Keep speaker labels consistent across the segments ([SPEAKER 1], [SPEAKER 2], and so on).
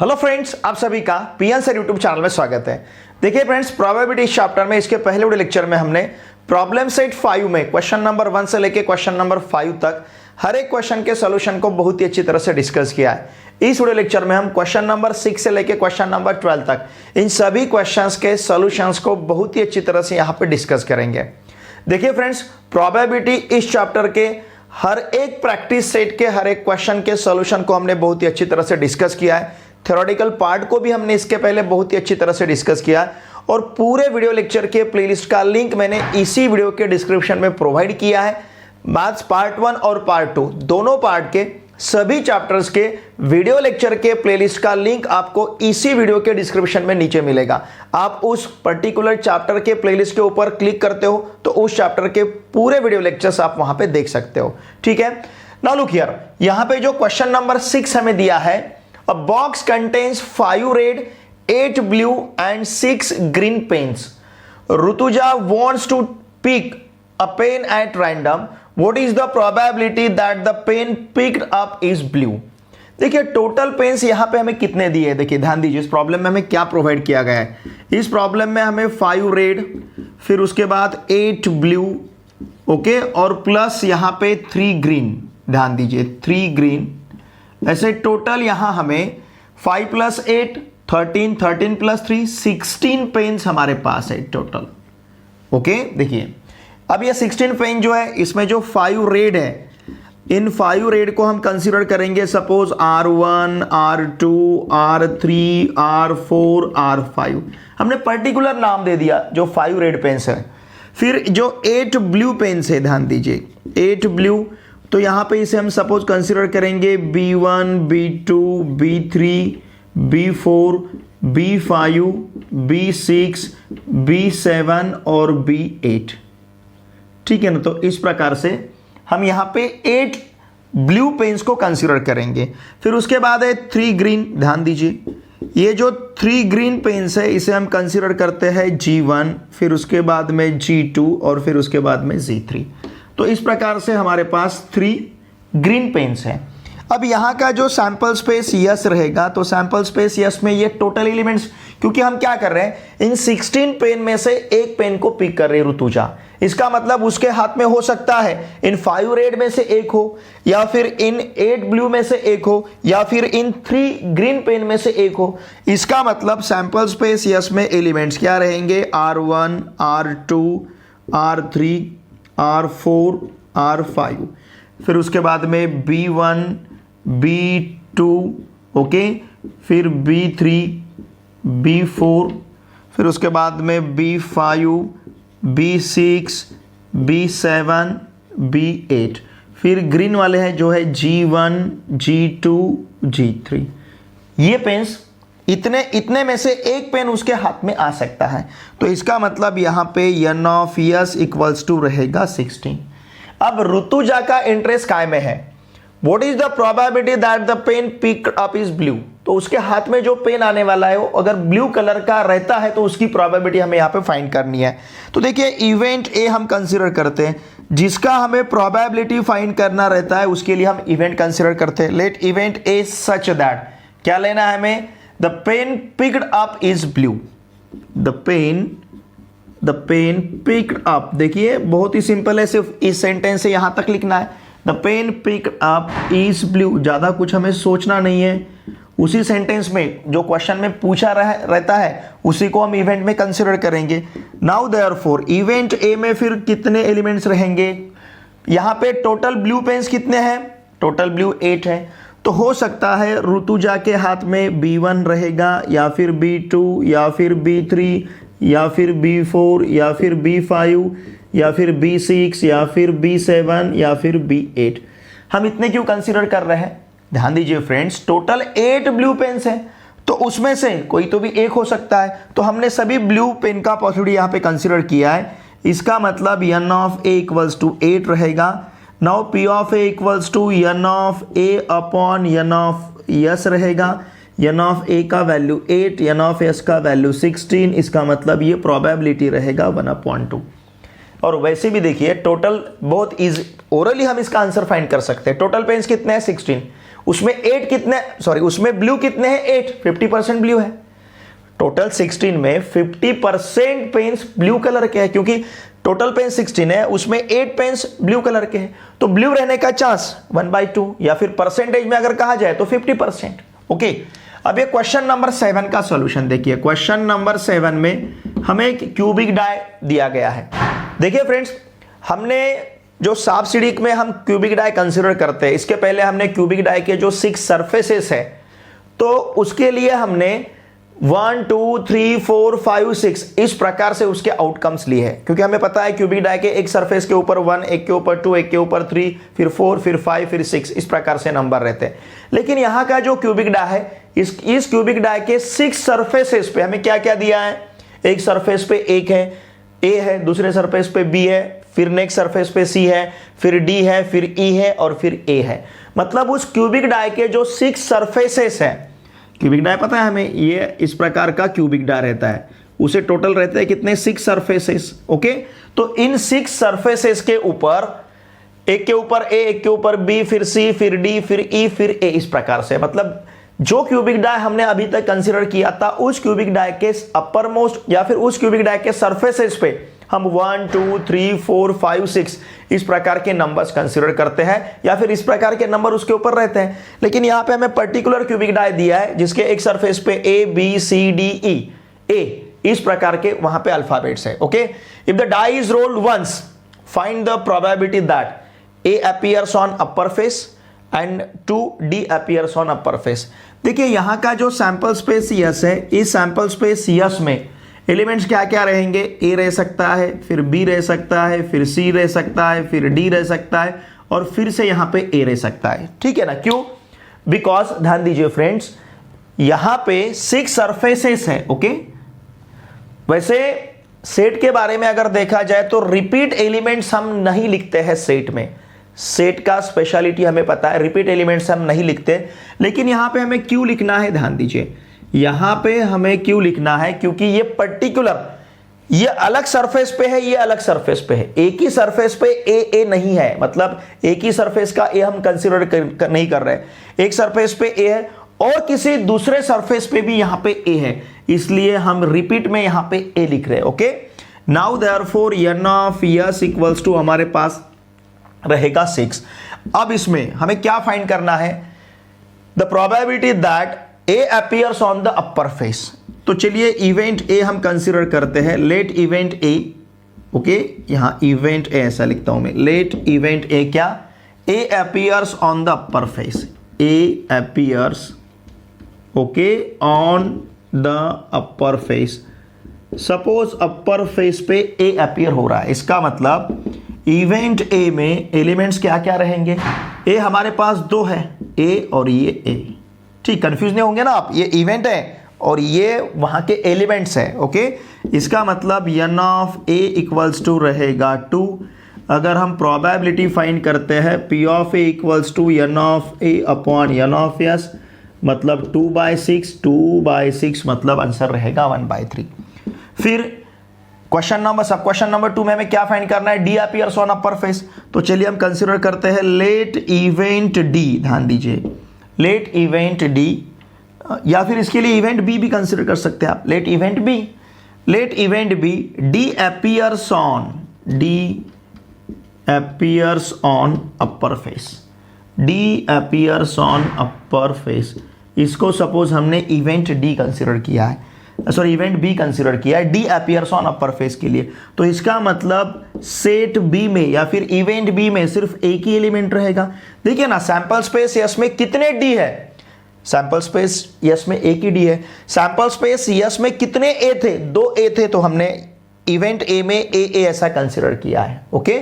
[SPEAKER 1] Hello friends, आप सभी का पीएन सर यूट्यूब चैनल में स्वागत है। देखिए फ्रेंड्स, प्रोबेबिलिटी इस चैप्टर में इसके पहले वीडियो लेक्चर में हमने प्रॉब्लम सेट 5 में क्वेश्चन नंबर 1 से लेके क्वेश्चन नंबर 5 तक हर एक क्वेश्चन के सॉल्यूशन को बहुत ही अच्छी तरह से डिस्कस किया है। इस वीडियो लेक्चर में हम क्वेश्चन नंबर 6 से लेके क्वेश्चन नंबर 12 तक इन सभी क्वेश्चंस के सॉल्यूशंस को बहुत ही अच्छी तरह से यहाँ पे डिस्कस करेंगे। देखिए फ्रेंड्स, प्रोबेबिलिटी इस चैप्टर के हर एक प्रैक्टिस सेट के हर एक क्वेश्चन के सॉल्यूशन को हमने बहुत ही अच्छी तरह से डिस्कस किया है। थ्योरेटिकल पार्ट को भी हमने इसके पहले बहुत ही अच्छी तरह से डिस्कस किया और पूरे वीडियो लेक्चर के प्लेलिस्ट का लिंक मैंने इसी वीडियो के डिस्क्रिप्शन में प्रोवाइड किया है। मैथ्स पार्ट 1 और पार्ट 2 दोनों पार्ट के सभी चैप्टर्स के वीडियो लेक्चर के प्लेलिस्ट का लिंक आपको इसी वीडियो के डिस्क्रिप्शन में नीचे मिलेगा। आप उस पर्टिकुलर चैप्टर के प्लेलिस्ट के ऊपर क्लिक करते हो तो उस चैप्टर के पूरे वीडियो लेक्चर्स आप वहां पे देख सकते हो। ठीक है, नाउ लुक हियर, यहां पे जो क्वेश्चन नंबर 6 हमें दिया है, a box contains 5 red, 8 blue and 6 green pens. Rutuja wants to pick a pen at random. What is the probability that the pen picked up is blue? देखिए total pens यहाँ पे हमें कितने दिए हैं, देखिए ध्यान दीजिए इस प्रॉब्लम में हमें क्या प्रोवाइड किया गया है। इस प्रॉब्लम में हमें 5 रेड, फिर उसके बाद 8 ब्लू, ओके, और प्लस यहाँ पे 3 ग्रीन, ध्यान दीजिए 3 ग्रीन। ऐसे टोटल यहां हमें 5 + 8 13, 13 + 3 16 पेन्स हमारे पास है टोटल। ओके, देखिए अब ये 16 पेन जो है, इसमें जो 5 रेड है, इन 5 रेड को हम कंसीडर करेंगे suppose R1, R2, R3, R4, R5। हमने पर्टिकुलर नाम दे दिया जो 5 रेड पेन्स है। फिर जो 8 ब्लू पेन्स है, ध्यान दीजिए 8 ब्लू, तो यहां पे इसे हम सपोज कंसीडर करेंगे B1, B2, B3, B4, B5, B6, B7 और B8। ठीक है ना, तो इस प्रकार से हम यहां पे 8 ब्लू पेन्स को कंसीडर करेंगे। फिर उसके बाद है 3 ग्रीन, ध्यान दीजिए ये जो 3 ग्रीन पेन्स है इसे हम कंसीडर करते हैं G1, फिर उसके बाद में G2 और फिर उसके बाद में G3। तो इस प्रकार से हमारे पास 3 ग्रीन पेन्स हैं। अब यहाँ का जो सैंपल स्पेस यस रहेगा, तो सैंपल स्पेस यस में ये टोटल एलिमेंट्स, क्योंकि हम क्या कर रहे हैं, इन 16 पेन में से एक पेन को पिक कर रही है ऋतुजा। इसका मतलब उसके हाथ में हो सकता है इन 5 रेड में से एक हो, या फिर इन 8 ब्लू में से एक हो, या फिर इन 3 ग्रीन पेन में से एक हो। इसका मतलब सैंपल स्पेस यस में एलिमेंट्स क्या रहेंगे, R1, R2, R3, R4, R5, फिर उसके बाद में B1, B2, ओके, फिर B3, B4, फिर उसके बाद में B5, B6, B7, B8, फिर ग्रीन वाले हैं जो है G1, G2, G3। ये पेन्स इतने में से एक पेन उसके हाथ में आ सकता है, तो इसका मतलब यहां पे n of S equals to रहेगा 16। अब ऋतुजा का इंटरेस्ट काय में है, what is the probability that the pen picked up is blue. तो उसके हाथ में जो पेन आने वाला है वो अगर ब्लू कलर का रहता है तो उसकी प्रोबेबिलिटी हमें यहाँ पे फाइंड करनी है। तो देखिए इवेंट ए हम कंसीडर करते हैं, जिसका हमें प्रोबेबिलिटी फाइंड करना रहता है उसके लिए हम इवेंट कंसीडर करते हैं। Let event A such that, क्या लेना है हमें, the pen picked up is blue. The pen picked up, देखिए बहुत ही सिंपल है, सिर्फ इस सेंटेंस से यहां तक लिखना है, the pen picked up is blue. ज्यादा कुछ हमें सोचना नहीं है, उसी सेंटेंस में जो क्वेश्चन में पूछा रहता है उसी को हम इवेंट में कंसीडर करेंगे। नाउ देयरफॉर इवेंट ए में फिर कितने एलिमेंट्स रहेंगे, यहां पे टोटल ब्लू पेन्स कितने हैं, टोटल ब्लू 8 है। तो हो सकता है ऋतुजा के हाथ में B1 रहेगा, या फिर B2, या फिर B3, या फिर B4, या फिर B5, या फिर B6, या फिर B7, या फिर B8। हम इतने क्यों कंसीडर कर रहे हैं, ध्यान दीजिए फ्रेंड्स, टोटल 8 ब्लू पेन्स हैं, तो उसमें से कोई तो भी एक हो सकता है, तो हमने सभी ब्लू पेन का पॉसिबिलिटी यहाँ पे कंसीडर किया है। इसका मतलब n of a equals to 8 रहेगा। Now P of a equals to n of a upon n of s रहेगा। n ऑफ a का वैल्यू 8, n ऑफ s का वैल्यू 16, इसका मतलब ये प्रोबेबिलिटी रहेगा 1/2। और वैसे भी देखिए टोटल बहुत इजी, ओरली हम इसका आंसर फाइंड कर सकते हैं। टोटल पेन्स कितने हैं 16, उसमें 8 कितने, सॉरी उसमें ब्लू कितने हैं, 8, 50% ब्लू है। टोटल 16 में 50% पेन्स ब्लू कलर के हैं, क्योंकि टोटल पेन 16 है, उसमें 8 पेन्स ब्लू कलर के हैं, तो ब्लू रहने का चांस 1/2, या फिर परसेंटेज में अगर कहा जाए तो 50%। ओके, अब ये क्वेश्चन नंबर 7 का सॉल्यूशन देखिए। क्वेश्चन नंबर 7 में हमें एक क्यूबिक डाई दिया गया है। देखिए फ्रेंड्स, हमने जो सांप सीढ़ी में हम क्यूबिक डाई कंसीडर करते हैं, इसके पहले हमने क्यूबिक डाई के जो 6 सरफेसेस है, तो उसके लिए हमने 1 2 3 4 5 6 इस प्रकार से उसके आउटकम्स लिए हैं, क्योंकि हमें पता है क्यूबिक डाई के एक सरफेस के ऊपर 1, एक के ऊपर 2, एक के ऊपर 3, फिर 4, फिर 5, फिर 6, इस प्रकार से नंबर रहते हैं। लेकिन यहाँ का जो क्यूबिक डाई है, इस क्यूबिक डाई के 6 सरफेसेस पे हमें क्या क्या दिया है। एक सरफेस पे एक है, ए है, दूसरे सरफेस पे बी है, फिर नेक्स्ट सरफेस पे सी है, फिर डी है, फिर ई है और फिर ए है। मतलब उस क्यूबिक डाई के जो 6 सरफेसेस है, क्यूबिक डाई पता है हमें, ये इस प्रकार का क्यूबिक डाई रहता है, उसे टोटल रहते हैं कितने, 6 सरफेसेस। ओके, तो इन 6 सरफेसेस के ऊपर, एक के ऊपर ए, एक के ऊपर बी, फिर सी, फिर डी, फिर ई, फिर ए, इस प्रकार से। मतलब जो क्यूबिक डाई हमने अभी तक कंसीडर किया था, उस क्यूबिक डाई के अपर मोस्ट या फिर उस क्यूबिक डाई के सरफेसेस पे हम 1 2 3 4 5 6 इस प्रकार के नंबर्स कंसीडर करते हैं, या फिर इस प्रकार के नंबर उसके ऊपर रहते हैं। लेकिन यहां पे हमें पर्टिकुलर क्यूबिक डाई दिया है जिसके एक सरफेस पे A B C D E, ए इस प्रकार के वहां पे अल्फाबेट्स है। Okay, if the die is rolled once, find the probability that A appears on upper face and 2D appears on upper face. देखिए यहां का जो सैंपल स्पेस यस है, इस सैंपल स्पेस यस में एलिमेंट्स क्या क्या रहेंगे, ए रह सकता है, फिर बी रह सकता है, फिर सी रह सकता है, फिर डी रह सकता है, और फिर से यहां पे ए रह सकता है। ठीक है ना, क्यों? बिकॉज ध्यान दीजिए फ्रेंड्स, यहां पे 6 सरफेसेस है। ओके, वैसे सेट के बारे में अगर देखा जाए तो रिपीट एलिमेंट्स हम नहीं लिखते हैं सेट में। सेट का स्पेशलिटी हमें पता है, रिपीट एलिमेंट्स हम नहीं लिखते। लेकिन यहां पे हमें क्यों लिखना है, ध्यान दीजिए, यहां पे हमें क्यों लिखना है, क्योंकि ये पर्टिकुलर, ये अलग सरफेस पे है, ये अलग सरफेस पे है। एक ही सरफेस पे ए नहीं है, मतलब एक ही सरफेस का ए हम कंसीडर नहीं कर रहे। एक सरफेस पे ए है और किसी दूसरे सरफेस पे भी यहां पे ए है, इसलिए हम रिपीट में यहां पे ए लिख रहे हैं। Okay, now therefore n of S equals to हमारे पास रहेगा 6। अब इसमें हमें क्या फाइंड करना है, the probability that A appears on the upper face. तो चलिए इवेंट ए हम कंसीडर करते हैं, लेट इवेंट ए। ओके, यहां इवेंट ए ऐसा लिखता हूं मैं, लेट इवेंट ए क्या, A appears on the upper face, A appears okay on the upper face. Suppose upper face पे ए अपीयर हो रहा है, इसका मतलब इवेंट ए में एलिमेंट्स क्या क्या रहेंगे, ए हमारे पास 2 है, ए और ये ए। ठीक, कंफ्यूज नहीं होंगे ना आप, ये इवेंट है और ये वहां के एलिमेंट्स है। ओके, इसका मतलब n of A equals to रहेगा 2। अगर हम प्रोबेबिलिटी फाइंड करते हैं, p of A equals to n of A upon n of S, मतलब 2/6, 2/6 मतलब आंसर रहेगा 1/3। फिर सब क्वेश्चन नंबर 2 में हमें क्या फाइंड करना है, D appears on upper face. तो चलिए हम कंसीडर करते हैं लेट इवेंट डी, ध्यान दीजिए, लेट इवेंट डी, या फिर इसके लिए इवेंट बी भी कंसीडर कर सकते हैं आप, let event B, let event B D appears on upper face, D appears on upper face. इसको सपोज हमने इवेंट डी कंसीडर किया है, सॉरी इवेंट बी कंसीडर किया है D appears on upper face के लिए। तो इसका मतलब सेट बी में या फिर इवेंट बी में सिर्फ एक ही एलिमेंट रहेगा। देखिए ना, सैंपल स्पेस यस में कितने डी है, सैंपल स्पेस यस में एक ही डी है। सैंपल स्पेस यस में कितने ए थे, 2 ए थे, तो हमने इवेंट ए में ए ऐसा कंसीडर किया है। ओके,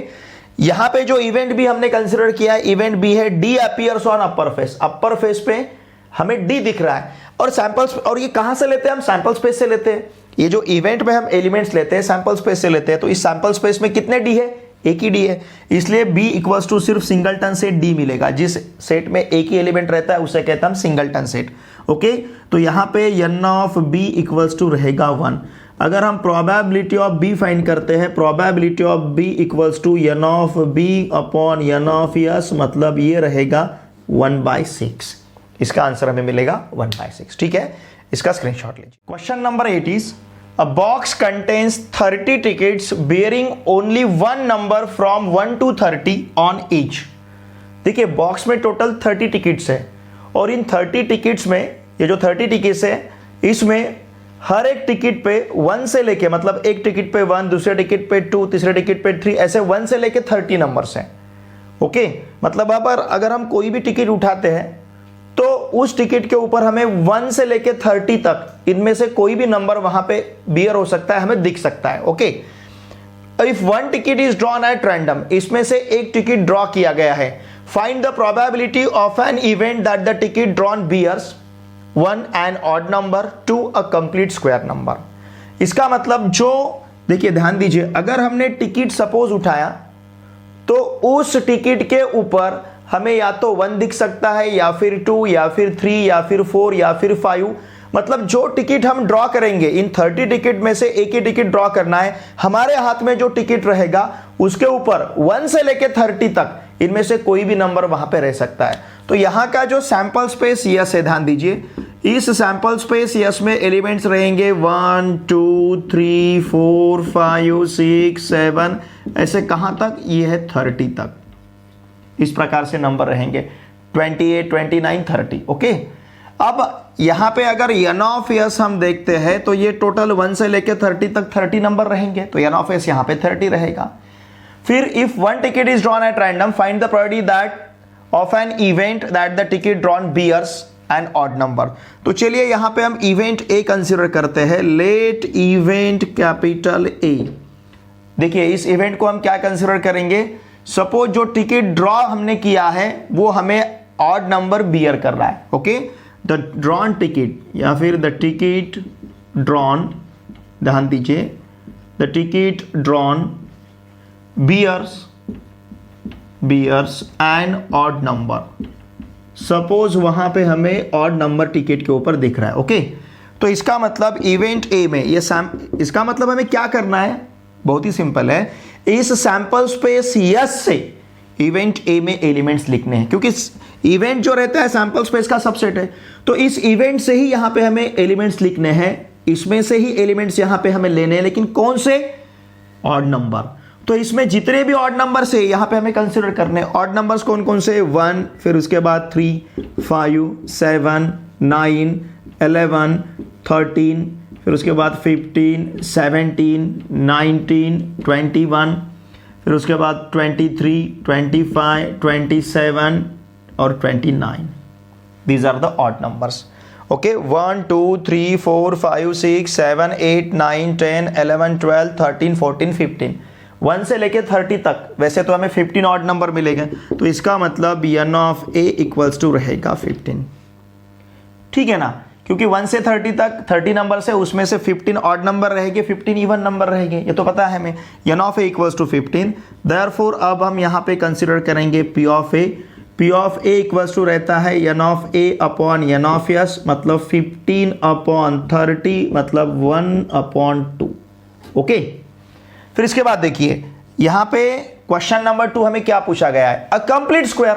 [SPEAKER 1] यहां पे जो इवेंट बी हमने कंसीडर किया है, इवेंट बी है D appears on upper face, upper face पे हमें डी दिख रहा है। और सैंपल्स, और ये कहां से लेते हैं, हम सैंपल स्पेस से लेते हैं। ये जो इवेंट में हम एलिमेंट्स लेते हैं सैंपल स्पेस से लेते हैं, तो इस सैंपल स्पेस में कितने डी है, एक ही डी है, इसलिए बी इक्वल्स टू सिर्फ सिंगलटन सेट डी मिलेगा। जिस सेट में एक ही एलिमेंट रहता है उसे कहते हैं हम सिंगलटन सेट। ओके, तो यहां पे n of B equals to रहेगा 1। अगर हम प्रोबेबिलिटी ऑफ बी फाइंड करते हैं, probability of B equals to n of B upon n of S, मतलब ये रहेगा 1/6। इसका आंसर हमें मिलेगा 1/6। ठीक है, इसका स्क्रीनशॉट लीजिए। Question number 8 is a box contains 30 tickets bearing only one number from 1 to 30 on each. देखिए बॉक्स में टोटल 30 टिकट्स है और इन 30 टिकट्स में ये जो 30 टिकट्स है इसमें हर एक टिकट पे 1 से लेके, मतलब एक टिकट पे 1, दूसरे टिकट पे 2, तीसरे टिकट पे 3, ऐसे 1 से लेके 30 नंबर्स हैं। ओके, मतलब अगर हम कोई भी टिकट उठाते हैं तो उस टिकट के ऊपर हमें 1 से लेके 30 तक इनमें से कोई भी नंबर वहां पे बियर हो सकता है, हमें दिख सकता है। Okay, if one ticket is drawn at random, इसमें से एक टिकट ड्रॉ किया गया है, find the probability of an event that the ticket drawn bears 1 an odd number, 2 a complete square number। इसका मतलब जो, देखिए ध्यान दीजिए, अगर हमने टिकट सपोज उठाया तो उस टिकट के ऊपर हमें या तो 1 दिख सकता है या फिर 2 या फिर 3 या फिर 4 या फिर 5, मतलब जो टिकट हम ड्रॉ करेंगे इन 30 टिकट में से एक ही टिकट ड्रॉ करना है। हमारे हाथ में जो टिकट रहेगा उसके ऊपर 1 से लेके 30 तक इनमें से कोई भी नंबर वहां पे रह सकता है। तो यहां का जो सैंपल स्पेस यस है, ध्यान दीजिए, इस सैंपल स्पेस यस में एलिमेंट्स रहेंगे 1 2 3 4 5 6 7, ऐसे कहां तक, ये है 30 तक। इस प्रकार से नंबर रहेंगे 28 29 30। ओके, अब यहां पे अगर n ऑफ s हम देखते हैं तो ये टोटल 1 से लेके 30 तक 30 नंबर रहेंगे, तो n ऑफ s यहां पे 30 रहेगा। फिर if one ticket is drawn at random, find the probability that of an event that the ticket drawn bears an odd number. तो चलिए यहां पे हम इवेंट ए कंसीडर करते हैं, लेट इवेंट कैपिटल ए। देखिए इस इवेंट को हम क्या कंसीडर करेंगे, सपोज जो टिकट ड्रॉ हमने किया है वो हमें ऑड नंबर बियर कर रहा है। ओके, द ड्रॉन टिकट या फिर द टिकट ड्रॉन, ध्यान दीजिए, the ticket drawn bears an odd number. Suppose वहां पे हमें ऑड नंबर टिकट के ऊपर दिख रहा है। ओके, तो इसका मतलब इवेंट ए में ये इसका मतलब हमें क्या करना है, बहुत ही सिंपल है, इस सैंपल स्पेस यस से इवेंट ए में एलिमेंट्स लिखने हैं, क्योंकि इवेंट जो रहता है सैंपल स्पेस का सबसेट है। तो इस इवेंट से ही यहां पे हमें एलिमेंट्स लिखने हैं, इसमें से ही एलिमेंट्स यहां पे हमें लेने हैं, लेकिन कौन से, ऑड नंबर। तो इसमें जितने भी ऑड नंबर्स है यहां पे हमें कंसीडर करने हैं। ऑड नंबर्स कौन कौन से, 1, फिर उसके बाद 3 5 7 9 11 13, फिर उसके बाद 15 17 19 21, फिर उसके बाद 23 25 27 और 29। These are the odd numbers. Okay, 1 2 3 4 5 6 7 8 9 10 11 12 13 14 15, 1 से लेके 30 तक। वैसे तो हमें 15 ऑड नंबर मिलेंगे, तो इसका मतलब n of a equals to रहेगा 15। ठीक है ना, क्योंकि 1 से 30 तक 30 नंबर से उसमें से 15 ऑड नंबर रहेंगे, 15 इवन नंबर रहेंगे, ये तो पता है हमें। n of a equals to 15। Therefore अब हम यहाँ पे कंसिडर करेंगे p of a। p of a equals to रहता है n of a upon n of s, मतलब 15 अपॉन 30, मतलब 1 अपॉन 2। ओके, फिर इसके बाद देखिए यहां पे क्वेश्चन नंबर 2 हमें क्या पूछा गया है, अ कंप्लीट स्क्वायर।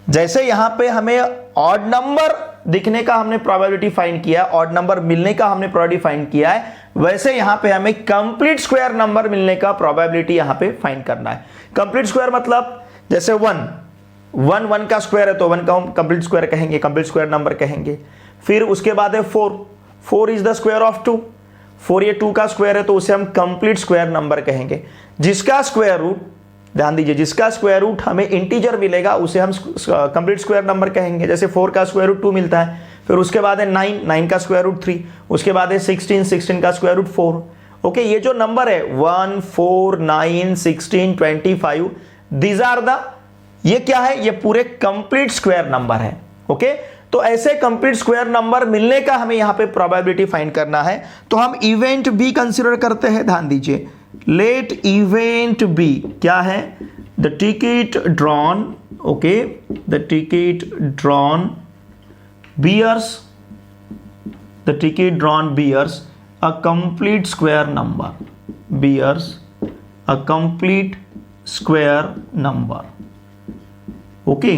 [SPEAKER 1] जैसे यहां पे हमें ऑड नंबर दिखने का हमने प्रोबेबिलिटी फाइंड किया, ऑड नंबर मिलने का हमने प्रोबेबिलिटी फाइंड किया है, वैसे यहां पे हमें कंप्लीट स्क्वायर नंबर मिलने का प्रोबेबिलिटी यहां पे फाइंड करना है। कंप्लीट स्क्वायर मतलब जैसे 1 का स्क्वायर है तो 1 का हम कंप्लीट स्क्वायर कहेंगे, कंप्लीट स्क्वायर नंबर कहेंगे। फिर उसके बाद है 4 इज द स्क्वायर ऑफ 2, 4 ये 2 का स्क्वायर है तो उसे हम कंप्लीट स्क्वायर नंबर कहेंगे। जिसका स्क्वायर रूट, ध्यान दीजिए, जिसका स्क्वायर रूट हमें इंटीजर मिलेगा उसे हम कंप्लीट स्क्वायर नंबर कहेंगे। जैसे 4 का स्क्वायर रूट 2 मिलता है, फिर उसके बाद है 9 का स्क्वायर रूट 3, उसके बाद है 16 का स्क्वायर रूट 4। ओके, ये जो नंबर है 1 4 9 16 25, दीज आर द, ये क्या है, ये पूरे कंप्लीट स्क्वायर नंबर है। ओके, तो ऐसे कंप्लीट स्क्वायर नंबर मिलने का हमें यहां पे प्रोबेबिलिटी फाइंड करना है। तो हम इवेंट बी कंसीडर करते हैं, ध्यान दीजिए, लेट इवेंट बी क्या है, the ticket drawn. Okay, the ticket drawn bears, the ticket drawn bears a complete square number, bears a complete square number. Okay,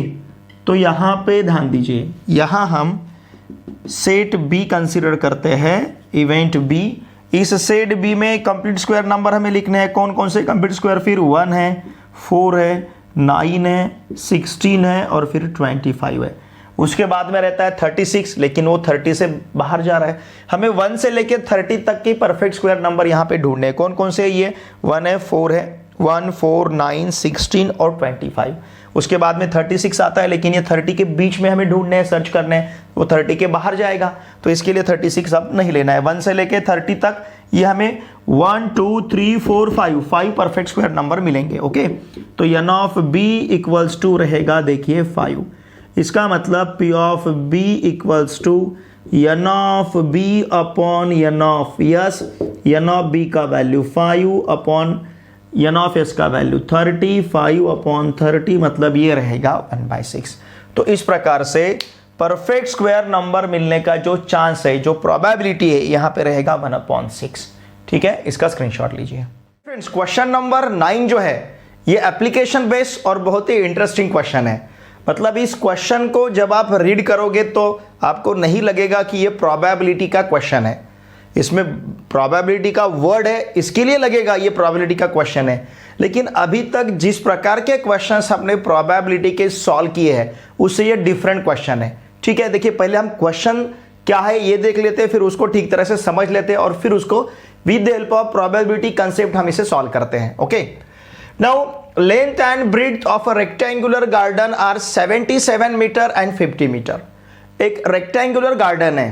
[SPEAKER 1] तो यहाँ पे ध्यान दीजिए, यहाँ हम सेट बी कंसीडर करते हैं, इवेंट बी। इस सेट बी में कंप्लीट स्क्वायर नंबर हमें लिखने हैं। कौन कौन से कंप्लीट स्क्वायर? फिर 1 है, 4 है, 9 है, 16 है और फिर 25 है। उसके बाद में रहता है 36, लेकिन वो 30 से बाहर जा रहा है। हमें 1 से लेके 30 तक की परफेक्ट स्क्वायर नंबर यहाँ पे ढूंढने हैं। कौन कौन से? ये 1 है, 4 है, 1, 4, 9, 16 और 25। उसके बाद में 36 आता है, लेकिन ये 30 के बीच में हमें ढूंढने हैं, सर्च करने हैं। वो 30 के बाहर जाएगा, तो इसके लिए 36 अब नहीं लेना है। 1 से लेके 30 तक ये हमें 1, 2, 3, 4, 5 परफेक्ट स्क्वायर नंबर मिलेंगे। ओके, तो n of b equals to रहेगा, देखिए 5। इसका मतलब p of b equals to n of b upon n of S, n of b का value 5 upon n of s का वैल्यू 30, 5 अपॉन 30, मतलब ये रहेगा 1/6। तो इस प्रकार से परफेक्ट स्क्वायर नंबर मिलने का जो चांस है, जो प्रोबेबिलिटी है, यहां पे रहेगा 1/6। ठीक है, इसका स्क्रीनशॉट लीजिए। फ्रेंड्स, क्वेश्चन नंबर 9 जो है ये एप्लीकेशन बेस्ड और बहुत ही इंटरेस्टिंग क्वेश्चन है। मतलब इस क्वेश्चन को जब आप रीड करोगे तो आपको नहीं लगेगा कि ये प्रोबेबिलिटी का क्वेश्चन है। इसमें प्रोबेबिलिटी का वर्ड है, इसके लिए लगेगा ये प्रोबेबिलिटी का क्वेश्चन है। लेकिन अभी तक जिस प्रकार के क्वेश्चंस हमने प्रोबेबिलिटी के सॉल्व किए हैं, उससे ये डिफरेंट क्वेश्चन है। ठीक है, देखिए पहले हम क्वेश्चन क्या है ये देख लेते हैं, फिर उसको ठीक तरह से समझ लेते हैं और फिर उसको with the help of probability concept हम इसे सॉल्व करते हैं। Okay, now length and breadth of a rectangular garden are 77 metre and 50 metre. एक रेक्टेंगुलर गार्डन है,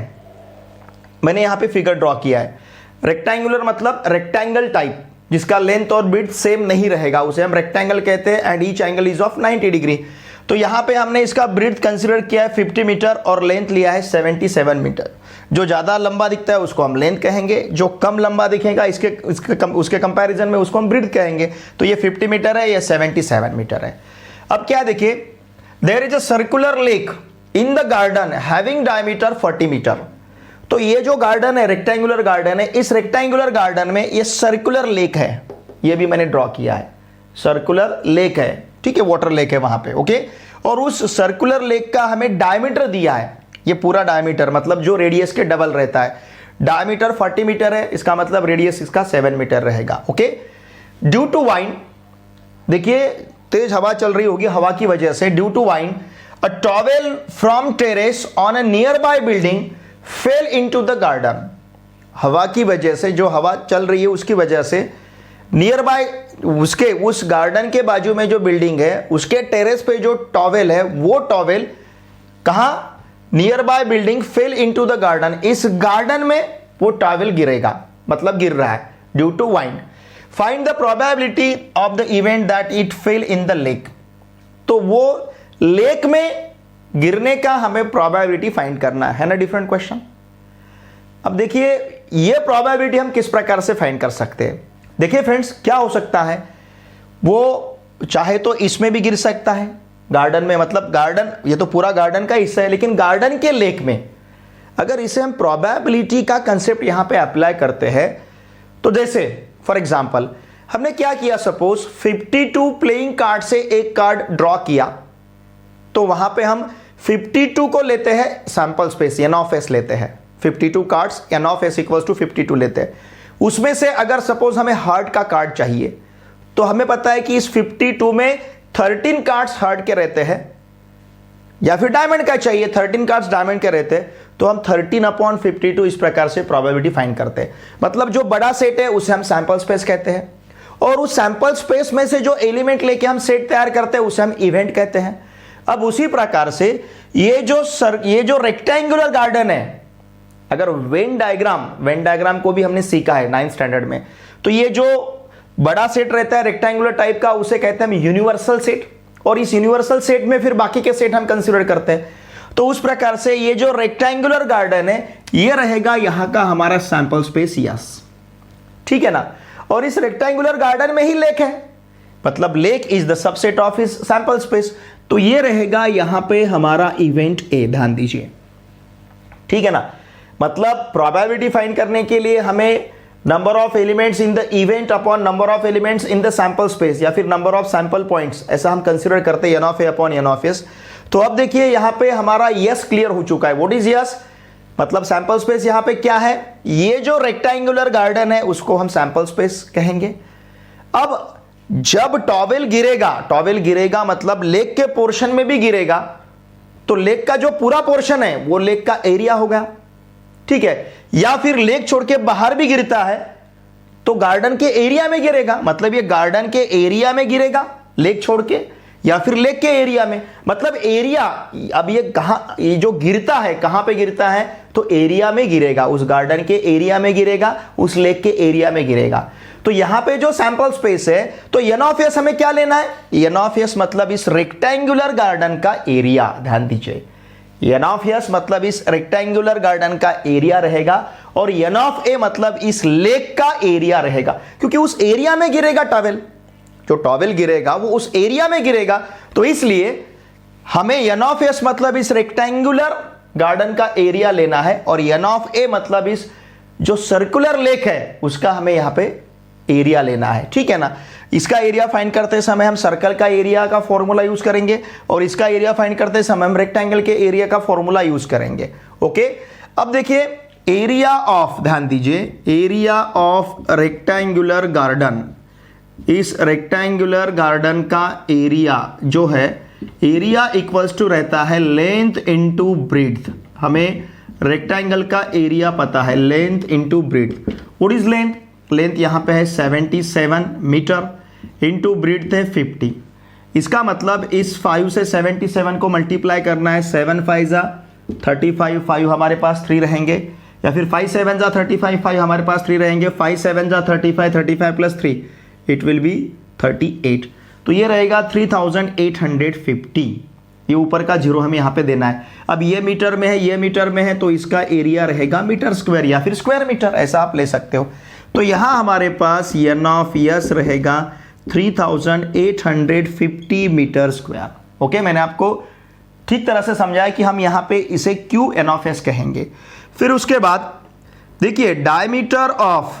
[SPEAKER 1] मैंने यहां पे फिगर ड्रॉ किया है। रेक्टेंगुलर मतलब रेक्टेंगल टाइप, जिसका लेंथ और ब्रेड्थ सेम नहीं रहेगा, उसे हम रेक्टेंगल कहते हैं। And each angle is of 90 degree. तो यहां पे हमने इसका ब्रेड्थ कंसीडर किया है 50 मीटर और लेंथ लिया है 77 मीटर। जो ज्यादा लंबा दिखता है उसको हम लेंथ कहेंगे, जो कम लंबा दिखेगा उसके कंपैरिजन में उसको हम ब्रेड्थ कहेंगे। तो ये 50 मीटर है, ये 77 मीटर है। अब क्या देखिए, there is a circular lake in the garden having diameter 40 metre. तो ये जो गार्डन है, रेक्टेंगुलर गार्डन है, इस रेक्टेंगुलर गार्डन में ये सर्कुलर लेक है, ये भी मैंने ड्रॉ किया है। सर्कुलर लेक है, ठीक है, वाटर लेक है वहां पे। ओके, और उस सर्कुलर लेक का हमें डायमीटर दिया है, ये पूरा डायमीटर मतलब जो रेडियस के डबल रहता है। डायमीटर 40 मीटर है, इसका मतलब रेडियस इसका 7 मीटर रहेगा। ओके, ड्यू टू वाइंड, देखिए तेज हवा चल रही होगी, हवा की वजह से due to wind a towel from terrace on a nearby building fell into the garden. हवा की वजह से, जो हवा चल रही है उसकी वजह से नियर बाय उसके उस गार्डन के बाजू में जो बिल्डिंग है उसके टेरेस पे जो टॉवेल है, वो टॉवेल कहां? Nearby building fell into the garden. इस गार्डन में वो टॉवेल गिरेगा, मतलब गिर रहा है due to wind. Find the probability of the event that it fell in the lake. तो वो लेक में गिरने का हमें प्रोबेबिलिटी फाइंड करना है ना, डिफरेंट क्वेश्चन। अब देखिए ये प्रोबेबिलिटी हम किस प्रकार से फाइंड कर सकते हैं। देखिए फ्रेंड्स, क्या हो सकता है, वो चाहे तो इसमें भी गिर सकता है गार्डन में, मतलब गार्डन ये तो पूरा गार्डन का हिस्सा है, लेकिन गार्डन के लेक में अगर इसे हम प्रोबेबिलिटी का कंसेप्ट यहां पे अप्लाई करते हैं तो जैसे फॉर एग्जांपल हमने क्या किया, सपोज 52 प्लेइंग कार्ड से एक कार्ड ड्रॉ किया, तो वहां पे हम 52 को लेते हैं sample space, n of s लेते हैं। 52 cards, n of s equals to 52 लेते हैं। उसमें से अगर सपोज हमें हार्ट का कार्ड चाहिए, तो हमें पता है कि इस 52 में 13 कार्ड्स हार्ट के रहते हैं, या फिर डायमंड का चाहिए, 13 कार्ड्स डायमंड के रहते हैं, तो हम 13/52 इस प्रकार से प्रोबेबिलिटी फाइंड करते हैं। मतलब जो बड़ा सेट है उसे हम सैंपल स्पेस कहते हैं, और उस सैंपल स्पेस में से जो एलिमेंट लेके हम सेट तैयार करते हैं उसे हम इवेंट कहते हैं। अब उसी प्रकार से ये जो रेक्टेंगुलर गार्डन है, अगर वेन डायग्राम को भी हमने सीखा है 9th स्टैंडर्ड में, तो ये जो बड़ा सेट रहता है रेक्टेंगुलर टाइप का, उसे कहते हैं हम यूनिवर्सल सेट, और इस यूनिवर्सल सेट में फिर बाकी के सेट हम कंसीडर करते हैं। तो उस प्रकार से ये जो रेक्टेंगुलर गार्डन है ये रहेगा यहां का हमारा सैंपल स्पेस, यस, ठीक है ना। और इस रेक्टेंगुलर गार्डन में ही लेक है, मतलब lake is the subset of his sample space, तो ये रहेगा यहां पे हमारा इवेंट ए, ध्यान दीजिए, ठीक है ना। मतलब प्रोबेबिलिटी फाइंड करने के लिए हमें number of elements in the event upon number of elements in the sample space, या फिर नंबर ऑफ सैंपल पॉइंट्स, ऐसा हम कंसीडर करते हैं n of a upon n of s। तो अब देखिए यहां पे हमारा यस क्लियर हो चुका है। What is yes? मतलब सैंपल स्पेस यहां पे क्या है, ये जो रेक्टेंगुलर गार्डन है उसको हम सैंपल स्पेस कहेंगे। अब जब टॉवेल गिरेगा मतलब लेक के पोर्शन में भी गिरेगा, तो लेक का जो पूरा पोर्शन है वो लेक का एरिया होगा, ठीक है। या फिर लेक छोड़ के बाहर भी गिरता है तो गार्डन के एरिया में गिरेगा, मतलब ये गार्डन के एरिया में गिरेगा लेक छोड़ के, या फिर लेक के एरिया में, मतलब एरिया। अब ये कहां, ये जो गिरता है कहां पे गिरता है, तो एरिया में गिरेगा, उस गार्डन के एरिया में गिरेगा, उस लेक के एरिया में गिरेगा। तो यहां पे जो सैंपल स्पेस है, तो एन ऑफ एस हमें क्या लेना है, एन ऑफ एस मतलब इस रेक्टेंगुलर गार्डन का एरिया। ध्यान दीजिए, एन ऑफ एस मतलब इस रेक्टेंगुलर गार्डन का एरिया रहेगा, और एन ऑफ ए मतलब इस लेक का एरिया रहेगा, क्योंकि उस एरिया में गिरेगा टॉवेल, जो टॉवेल गिरेगा वो उस एरिया में गिरेगा। तो इसलिए हमें एन ऑफ एस मतलब इस रेक्टेंगुलर गार्डन का एरिया लेना है, और एन ऑफ ए मतलब इस जो सर्कुलर लेक है उसका हमें यहां पे एरिया लेना है, ठीक है ना। इसका एरिया फाइंड करते समय हम सर्कल का एरिया का फॉर्मूला यूज करेंगे, और इसका एरिया फाइंड करते समय हम रेक्टेंगल के एरिया का फॉर्मूला यूज करेंगे। ओके, अब देखिए एरिया ऑफ, ध्यान दीजिए, एरिया ऑफ रेक्टेंगुलर गार्डन, इस रेक्टेंगुलर गार्डन का एरिया जो है, एरिया इक्वल्स टू रहता है लेंथ इनटू ब्रीड्थ। हमें रेक्टेंगल का एरिया पता है, length into breadth. What is length? Length यहां पे है 77 मीटर, इनटू ब्रीड्थ है 50। इसका मतलब इस 5 से 77 को मल्टीप्लाई करना है, 7 5 जा 35, 5 हमारे पास 3 रहेंगे, या फिर 5 7 जा 35, 5 हमारे पास 3 रहेंगे, 5 7 जा 35, 35 प्लस 3 इट विल बी 38। तो ये रहेगा 3850। ये ऊपर का जीरो हमें यहाँ पे देना है। अब ये मीटर में है, ये मीटर में है, तो इसका एरिया रहेगा मीटर स्क्वायर या फिर स्क्वायर मीटर, ऐसा आप ले सकते हो। तो यहाँ हमारे पास एन ऑफ एस रहेगा 3850 मीटर स्क्वायर। ओके, मैंने आपको ठीक तरह से समझाया कि हम यहाँ पे इसे क्यू एन ऑफ एस कहेंगे। फिर उसके बाद देखिए डायमीटर ऑफ,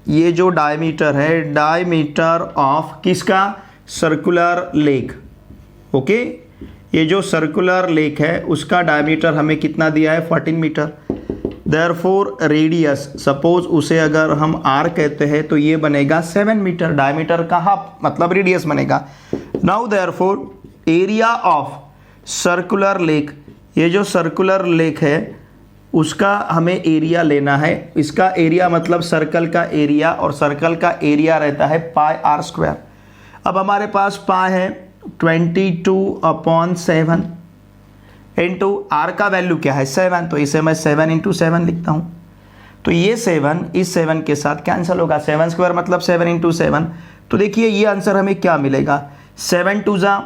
[SPEAKER 1] ये जो डायमीटर है, डायमीटर ऑफ किसका, सर्कुलर लेक। ओके, ये जो सर्कुलर लेक है उसका डायमीटर हमें कितना दिया है, 14 मीटर। देयरफॉर रेडियस, सपोज उसे अगर हम आर कहते हैं तो ये बनेगा 7 मीटर, डायमीटर का हाफ मतलब रेडियस बनेगा। Now therefore area of circular lake, ये जो सर्कुलर लेक है उसका हमें एरिया लेना है। इसका एरिया मतलब सर्कल का एरिया, और सर्कल का एरिया रहता है पाई आर स्क्वायर। अब हमारे पास पाई है 22/7 इंटू आर का वैल्यू क्या है 7, तो इसे मैं 7 × 7 लिखता हूँ। तो ये 7 इस 7 के साथ कैंसिल होगा, 7 स्क्वायर मतलब 7 × 7। तो देखिए ये आंसर हमें क्या मिलेगा, 7 2 जा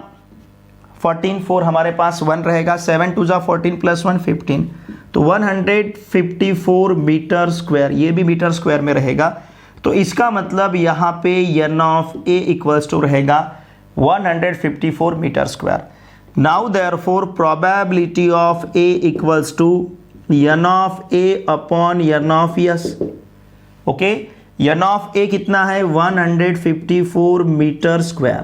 [SPEAKER 1] 14, 4 हमारे पास 1 रहेगा, 7 2 जा 14 प्लस 1 15, तो 154 मीटर स्क्वायर, ये भी मीटर स्क्वायर में रहेगा। तो इसका मतलब यहाँ पे n of A equals to रहेगा 154 metre square. Now therefore probability of A equals to n of A upon n of S. Okay, n of A कितना है, 154 मीटर स्क्वायर,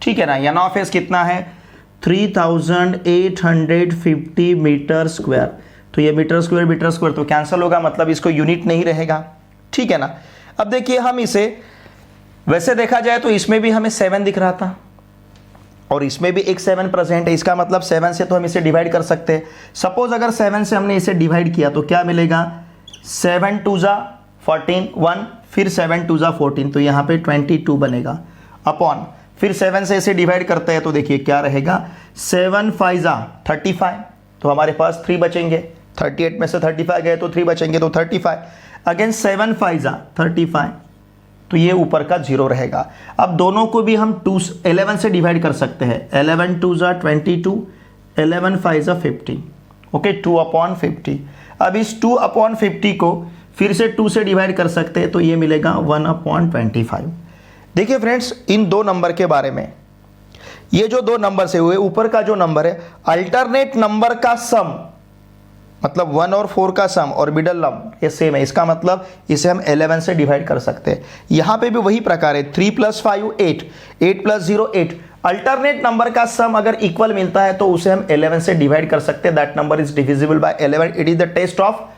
[SPEAKER 1] ठीक है ना। एन ऑफ एस कितना है, 3850 मीटर स्क्वायर। तो ये मीटर स्क्वायर तो कैंसिल होगा, मतलब इसको यूनिट नहीं रहेगा, ठीक है ना। अब देखिए हम इसे वैसे देखा जाए तो इसमें भी हमें 7 दिख रहा था और इसमें भी एक 7 प्रेजेंट है, इसका मतलब 7 से तो हम इसे डिवाइड कर सकते हैं। सपोज अगर 7 से हमने इसे डिवाइड किया तो क्या मिलेगा, 7 2 जा 14 1, फिर 7 2 जा 14, तो यहाँ पे 22 बनेगा, अपॉन फिर 7 से इसे डिवाइड करते हैं तो देखिए क्या रहेगा, 7 5 जा 35, तो हमारे पास 3 बचेंगे, 38 में से 35 गए तो 3 बचेंगे, तो 35 अगेन 7 5 जा 35, तो ये ऊपर का 0 रहेगा। अब दोनों को भी हम 11 से डिवाइड कर सकते हैं, 11 2 जा 22, 11 5 जा 50, ओके 2/50। अब इस 2/50 को फिर से 2 से डिवाइड कर सकते हैं तो ये मिलेगा 1/25। देखिए फ्रेंड्स, इन दो नंबर के बारे में, ये जो दो नंबर से हुए, ऊपर का जो नंबर है अल्टरनेट नंबर का सम, मतलब 1 और 4 का सम और मिडल नंबर ये सेम है, इसका मतलब इसे हम 11 से डिवाइड कर सकते हैं। यहां पे भी वही प्रकार है, 3 + 5 8, 8 + 0 8, अल्टरनेट नंबर का सम अगर इक्वल मिलता है तो उसे हम 11 से डिवाइड कर सकते हैं, that number is divisible by 11, it is the test of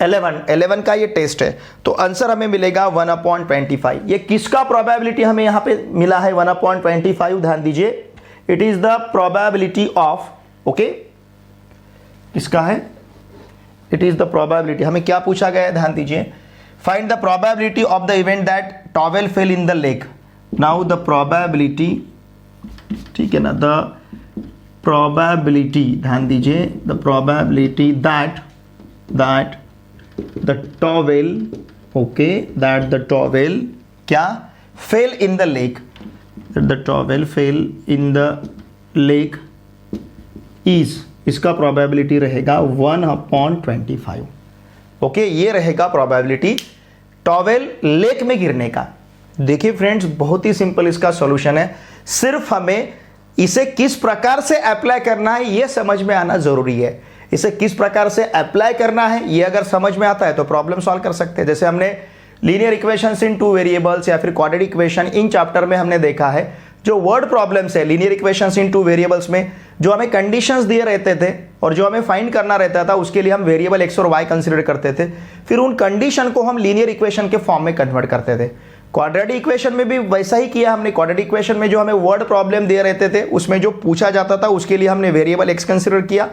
[SPEAKER 1] 11 का ये टेस्ट है। तो आंसर हमें मिलेगा 1/25। ये किसका प्रोबेबिलिटी हमें यहां पे मिला है 1/25, ध्यान दीजिए, it is the probability of, okay, किसका है, इट इज द प्रोबेबिलिटी, हमें क्या पूछा गया है, ध्यान दीजिए, find the probability of the event that towel fell in the lake. Now the probability, ठीक है ना, द प्रोबेबिलिटी, ध्यान दीजिए, the probability that the towel, okay, that the towel क्या, fell in the lake, the towel fell in the lake is, इसका probability रहेगा 1/25, okay, ये रहेगा प्रोबेबिलिटी टॉवेल लेक में गिरने का। देखिए फ्रेंड्स, बहुत ही सिंपल इसका सॉल्यूशन है, सिर्फ हमें इसे किस प्रकार से अप्लाई करना है ये समझ में आना जरूरी है। इसे किस प्रकार से अप्लाई करना है ये अगर समझ में आता है तो प्रॉब्लम सॉल्व कर सकते हैं। जैसे हमने लीनियर इक्वेशंस इन 2 वेरिएबल्स या फिर क्वाड्रेटिक इक्वेशन इन चैप्टर में हमने देखा है, जो वर्ड प्रॉब्लम्स है लीनियर इक्वेशंस इन 2 वेरिएबल्स में, जो हमें कंडीशंस दिए रहते थे और जो हमें फाइंड करना रहता था, उसके लिए हम वेरिएबल एक्स और वाई कंसीडर करते थे, फिर उन कंडीशन को हम लीनियर इक्वेशन के फॉर्म में कन्वर्ट करते थे। क्वाड्रेटिक इक्वेशन में भी वैसा ही किया हमने। क्वाड्रेटिक इक्वेशन में जो हमें वर्ड प्रॉब्लम दिए रहते थे उसमें जो पूछा जाता था उसके लिए हमने वेरिएबल एक्स कंसीडर किया,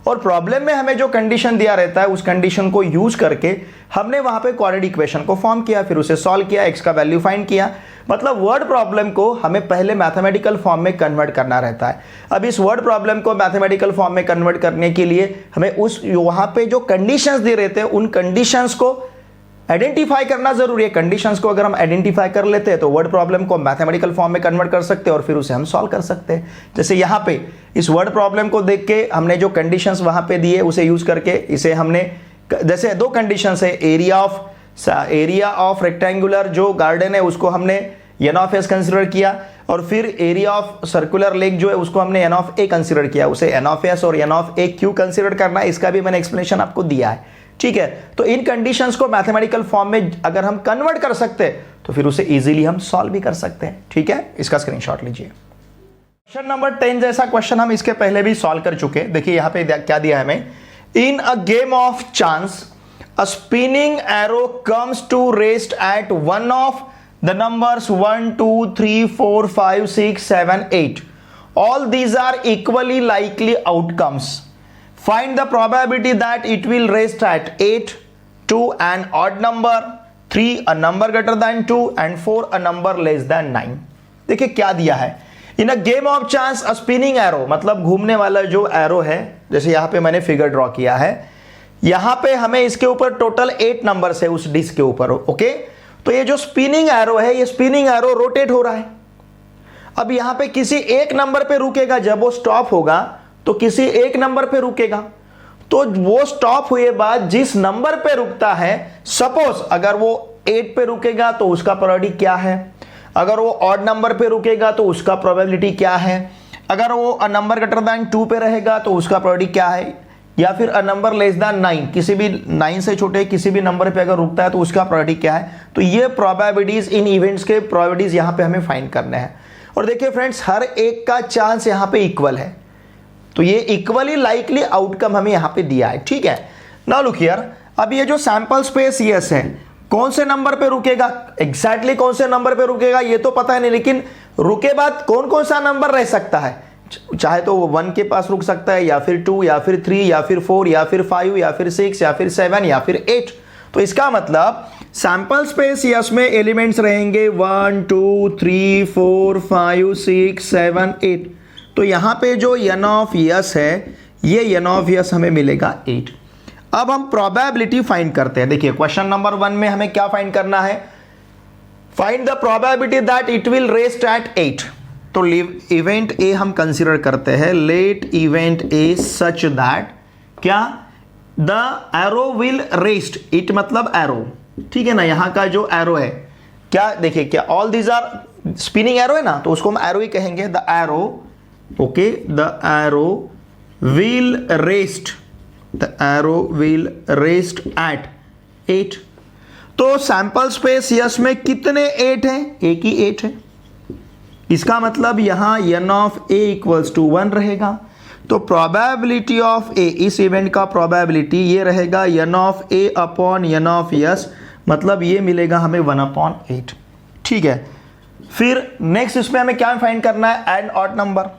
[SPEAKER 1] और प्रॉब्लम में हमें जो कंडीशन दिया रहता है उस कंडीशन को यूज करके हमने वहां पे क्वाड्रेटिक इक्वेशन को फॉर्म किया, फिर उसे सॉल्व किया, एक्स का वैल्यू फाइंड किया। मतलब वर्ड प्रॉब्लम को हमें पहले मैथमेटिकल फॉर्म में कन्वर्ट करना रहता है। अब इस वर्ड प्रॉब्लम को मैथमेटिकल फॉर्म में कन्वर्ट करने के लिए हमें उस वहां पे जो कंडीशंस दिए रहते हैं उन कंडीशंस को आइडेंटिफाई करना जरूरी है। कंडीशंस को अगर हम आइडेंटिफाई कर लेते हैं तो वर्ड प्रॉब्लम को मैथमेटिकल फॉर्म में कन्वर्ट कर सकते हैं और फिर उसे हम सॉल्व कर सकते हैं। जैसे यहाँ पे इस वर्ड प्रॉब्लम को देख के हमने जो कंडीशंस वहां पे दिए उसे यूज करके इसे हमने, जैसे 2 कंडीशंस है, एरिया ऑफ रेक्टेंगुलर जो गार्डन है उसको हमने n ऑफ एस कंसिडर किया, और फिर एरिया ऑफ सर्कुलर लेक जो है उसको हमने n ऑफ ए कंसिडर किया। उसे n ऑफ एस और n ऑफ ए क्यों कंसिडर करना है इसका भी मैंने एक्सप्लेनेशन आपको दिया है, ठीक है। तो इन कंडीशंस को मैथमेटिकल फॉर्म में अगर हम कन्वर्ट कर सकते हैं तो फिर उसे इजीली हम सॉल्व भी कर सकते हैं, ठीक है। इसका स्क्रीनशॉट लीजिए। क्वेश्चन नंबर 10 जैसा क्वेश्चन हम इसके पहले भी सॉल्व कर चुके हैं। देखिए यहां पे क्या दिया है हमें, in a game of chance a spinning arrow comes to rest at one of the numbers 1 2 3 4 5 6 7 8, all these are equally likely outcomes. Find the probability that it will rest at 8, 2 an odd number, 3 a number greater than 2 and 4 a number less than 9। देखिए क्या दिया है, in a game of chance a spinning arrow, मतलब घूमने वाला जो arrow है, जैसे यहां पे मैंने फिगर ड्रॉ किया है, यहां पे हमें इसके ऊपर टोटल 8 नंबर्स है उस डिस्क के ऊपर, ओके। तो ये जो स्पिनिंग एरो है, ये स्पिनिंग एरो रोटेट हो रहा है। अब यहां पे किसी एक नंबर पे रुकेगा, जब वो स्टॉप होगा तो किसी एक नंबर पे रुकेगा, तो वो स्टॉप हुए बाद जिस नंबर पे रुकता है, सपोज अगर वो 8 पे रुकेगा तो उसका प्रोबेबिलिटी क्या है, अगर वो ऑड नंबर पे रुकेगा तो उसका प्रोबेबिलिटी क्या है, अगर वो अ नंबर ग्रेटर देन 2 पे रहेगा तो उसका प्रोबेबिलिटी क्या है, या फिर अ नंबर लेस देन 9, किसी भी 9 से छोटे किसी भी नंबर पे अगर रुकता है तो उसका प्रोबेबिलिटी क्या है। तो ये प्रोबेबिलिटीज, इन इवेंट्स के प्रोबेबिलिटीज यहां पे हमें फाइंड करने हैं। और देखिए फ्रेंड्स, हर एक का चांस यहां पे इक्वल है, तो ये इक्वली लाइकली आउटकम हमें यहां पे दिया है, ठीक है। नाउ लुक हियर, अब ये जो सैंपल स्पेस यस है, कौन से नंबर पे रुकेगा, एग्जैक्टली कौन से नंबर पे रुकेगा ये तो पता है नहीं, लेकिन रुके बाद कौन कौन सा नंबर रह सकता है, चाहे तो वो 1 के पास रुक सकता है, या फिर 2, या फिर 3, या फिर 4, या फिर 5, या फिर 6, या फिर 7, या फिर 8। तो इसका मतलब सैंपल स्पेस यस में एलिमेंट्स रहेंगे 1 2 3 4 5 6 7 8। तो यहां पे जो n ऑफ यस है, ये n ऑफ यस हमें मिलेगा 8। अब हम प्रोबेबिलिटी फाइंड करते हैं। देखिए क्वेश्चन नंबर 1 में हमें क्या फाइंड करना है, find the probability that it will rest at 8। तो इवेंट ए हम कंसीडर करते हैं, let event A such that क्या, the arrow will rest, it मतलब एरो, ठीक है ना। यहां का जो एरो है क्या, देखिए क्या all these are spinning arrow है ना, तो उसको हम एरो ही कहेंगे, the arrow, okay, the arrow will rest, the arrow will rest at 8। तो सैंपल स्पेस यस में कितने 8 हैं, एक ही 8 है, इसका मतलब यहाँ n of a equals to 1 रहेगा। तो प्रोबेबिलिटी ऑफ a, इस इवेंट का प्रोबेबिलिटी ये रहेगा n of a upon n of s, मतलब ये मिलेगा हमें 1/8। ठीक है, फिर नेक्स्ट इसमें हमें क्या फाइंड करना है, an odd number.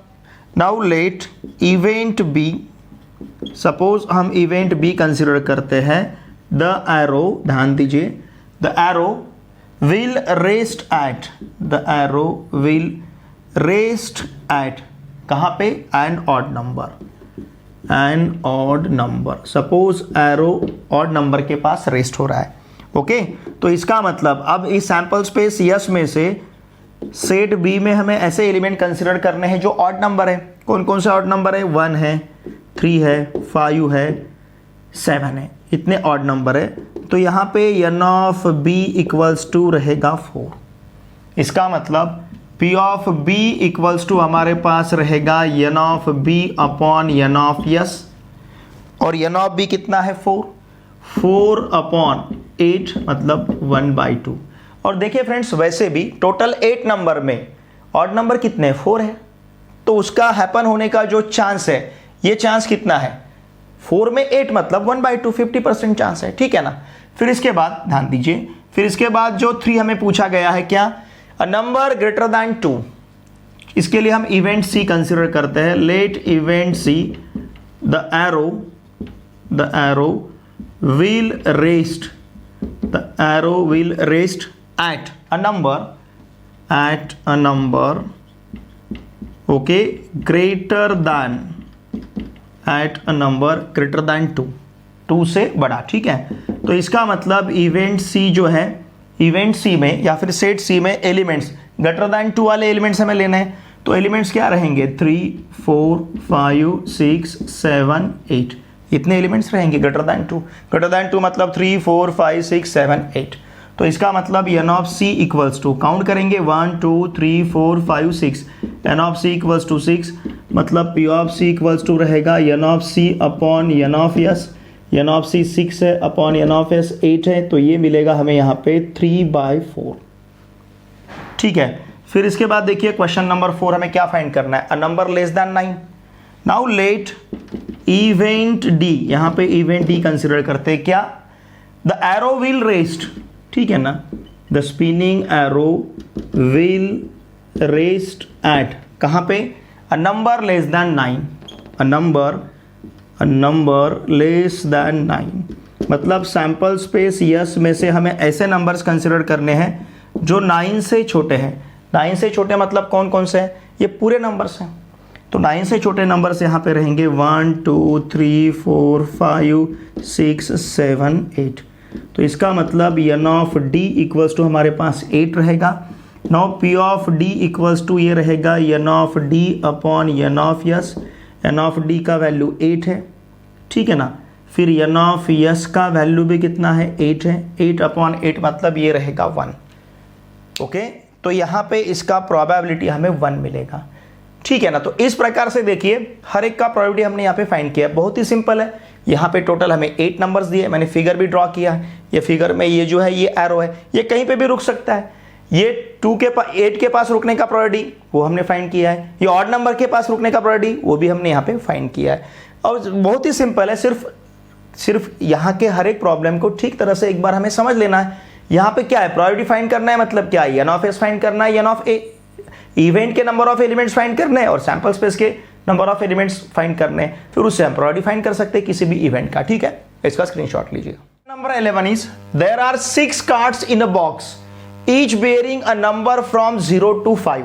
[SPEAKER 1] Now let event B, suppose हम इवेंट बी कंसिडर करते हैं, द एरो, ध्यान दीजिए, the arrow will rest at, the arrow will rest at, कहाँ पे, an odd number, an odd number. Suppose arrow odd number के पास rest हो रहा है। ओके, तो इसका मतलब अब इस सैंपल स्पेस यस में से सेट बी में हमें ऐसे एलिमेंट कंसिडर करने हैं जो ऑड नंबर है। कौन कौन से ऑड नंबर है, 1 है, 3 है, 5 है, 7 है, इतने ऑड नंबर है। तो यहाँ पे n of b equals to रहेगा 4। इसका मतलब p of b equals to हमारे पास रहेगा n of b upon n of s, और n ऑफ b कितना है, 4/8, मतलब 1/2। और देखिए फ्रेंड्स, वैसे भी टोटल 8 नंबर में ऑड नंबर कितने, 4 है, तो उसका हैपन होने का जो चांस है, ये चांस कितना है, 4 में 8 मतलब 1/2, 50% चांस है। ठीक है ना। फिर इसके बाद ध्यान दीजिए, फिर इसके बाद जो 3 हमें पूछा गया है, क्या, अ नंबर ग्रेटर दैन 2। इसके लिए हम इवेंट सी कंसिडर करते हैं। Let event C, the arrow will rest at a number okay greater than 2 से बड़ा। ठीक है, तो इसका मतलब इवेंट सी जो है, इवेंट सी में या फिर सेट सी में एलिमेंट्स ग्रेटर दैन 2 वाले एलिमेंट्स हमें लेने हैं। तो एलिमेंट्स क्या रहेंगे, 3, 4, 5, 6, 7, 8, इतने एलिमेंट्स रहेंगे ग्रेटर दैन 2। ग्रेटर दैन 2 मतलब 3, 4, 5, 6, 7, 8। तो इसका मतलब n of c equals to, count करेंगे 1, 2, 3, 4, 5, 6, n of c equals to 6, मतलब p of c equals to रहेगा n of c upon n of s। n of c 6 है, upon n of s 8 है, तो ये मिलेगा हमें यहाँ पे 3/4। ठीक है, फिर इसके बाद देखिए क्वेश्चन नंबर 4 हमें क्या फाइंड करना है, a number less than 9। Now let event D, यहां पे इवेंट डी कंसिडर करते हैं, क्या, द एरो विल रेस्ट। ठीक है ना, the spinning arrow will rest eight, कहां पे, अ नंबर लेस दैन 9, अ नंबर लेस दैन 9, मतलब सैंपल स्पेस यस में से हमें ऐसे नंबर्स कंसिडर करने हैं जो 9 से छोटे हैं। 9 से छोटे मतलब कौन कौन से हैं, ये पूरे नंबर्स हैं। तो 9 से छोटे नंबर्स यहाँ पे रहेंगे 1, 2, 3, 4, 5, 6, 7, 8। तो इसका मतलब n of d equals to हमारे पास 8 रहेगा। Now p of d equals to ये रहेगा n of d upon n of s। n of d का वैल्यू 8 है। ठीक है ना। फिर n ऑफ s का वैल्यू भी कितना है, 8 है। 8/8 मतलब ये रहेगा 1। ओके, तो यहाँ पे इसका प्रोबेबिलिटी हमें 1 मिलेगा। ठीक है ना। तो इस प्रकार से देखिए हर एक का प्रोबेबिलिटी हमने यहाँ पे फाइंड किया, बहुत ही सिंपल है। यहाँ पे टोटल हमें 8 नंबर्स दिए, मैंने फिगर भी ड्रॉ किया है। ये फिगर में ये जो है ये एरो है, ये कहीं पे भी रुक सकता है। ये 8 के पास रुकने का प्रोबेबिलिटी वो हमने फाइंड किया है। ये ऑड नंबर के पास रुकने का प्रोबेबिलिटी वो भी हमने यहाँ पे फाइंड किया है। और बहुत ही सिंपल है, सिर्फ यहाँ के हर एक प्रॉब्लम को ठीक तरह से एक बार हमें समझ लेना है। यहाँ पे क्या है, प्रोबेबिलिटी फाइंड करना है, मतलब क्या है, n ऑफ s फाइंड करना है, n ऑफ a इवेंट के नंबर ऑफ एलिमेंट्स फाइंड करने हैं और सैंपल स्पेस के नंबर ऑफ एलिमेंट्स फाइंड करने हैं। फिर उससे हम प्रोबेबिलिटी फाइंड कर सकते हैं किसी भी इवेंट का। ठीक है, इसका स्क्रीनशॉट लीजिए। Number 11 is there are 6 cards in a box each bearing a number from 0 to 5।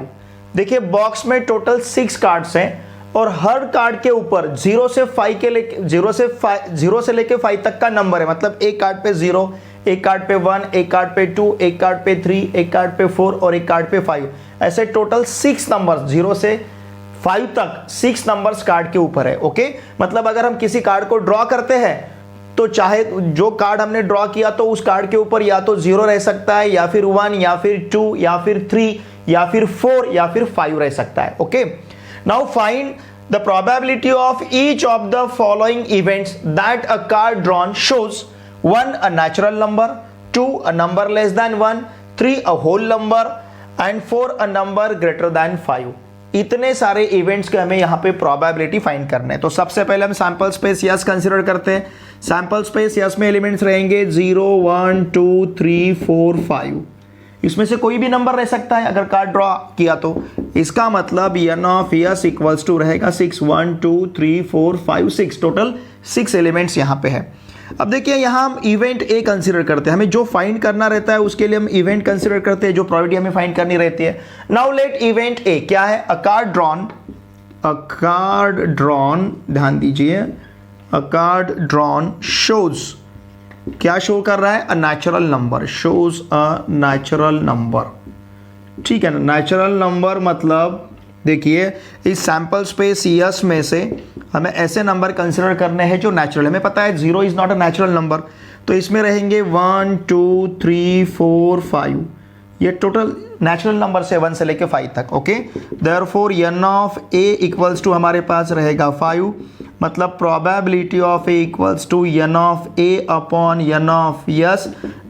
[SPEAKER 1] देखिए बॉक्स में टोटल 6 कार्ड्स हैं और हर कार्ड के ऊपर 0 से लेके 5 तक का नंबर है। मतलब एक कार्ड पे 0, एक कार्ड पे 1, एक कार्ड पे 2, एक कार्ड पे 3, एक कार्ड पे 4 और एक कार्ड पे 5। ऐसे टोटल 6 नंबर्स 0 से 5 तक 6 नंबर्स कार्ड के ऊपर है। ओके, मतलब अगर हम किसी कार्ड को ड्रॉ करते हैं तो चाहे जो कार्ड हमने ड्रॉ किया तो उस कार्ड के ऊपर या तो 0 रह सकता है, या फिर 1, या फिर 2, या फिर 3, या फिर 4, या फिर 5 रह सकता है। Okay, now find the probability of each of the following events that a card drawn shows 1 a natural number, 2 a number less than 1, 3 a whole number and for a number greater than 5। इतने सारे events के हमें यहाँ पे probability find करना है। तो सबसे पहले हम सैंपल स्पेस यस कंसीडर करते हैं। सैंपल स्पेस यस में एलिमेंट्स रहेंगे 0 1 2 3 4 5। इसमें से कोई भी नंबर रह सकता है अगर कार्ड ड्रॉ किया तो। इसका मतलब n of S equals to रहेगा 6 1 2 3 4 5 6, टोटल 6 एलिमेंट्स यहाँ पे है। अब देखिए यहाँ हम इवेंट ए कंसीडर करते हैं। हमें जो फाइंड करना रहता है उसके लिए हम इवेंट कंसीडर करते हैं, जो प्रोबेबिलिटी हमें फाइंड करनी रहती है। नाउ लेट इवेंट ए क्या है? अ कार्ड ड्रॉन, ध्यान दीजिए, अ कार्ड ड्रॉन शोज, क्या शो कर रहा है? A natural number, shows a natural number, ठीक है ना। नेचुरल नंबर मतलब देखिए इस सैंपल स्पेस यस में से हमें ऐसे नंबर कंसिडर करने हैं जो नेचुरल, हमें पता है 0 is not a natural number, तो इसमें रहेंगे 1 2 3 4 5, ये टोटल नेचुरल नंबर से 1 से लेके 5 तक। Okay, therefore n of a equals to हमारे पास रहेगा 5, मतलब probability of a equals to n of a upon n of S.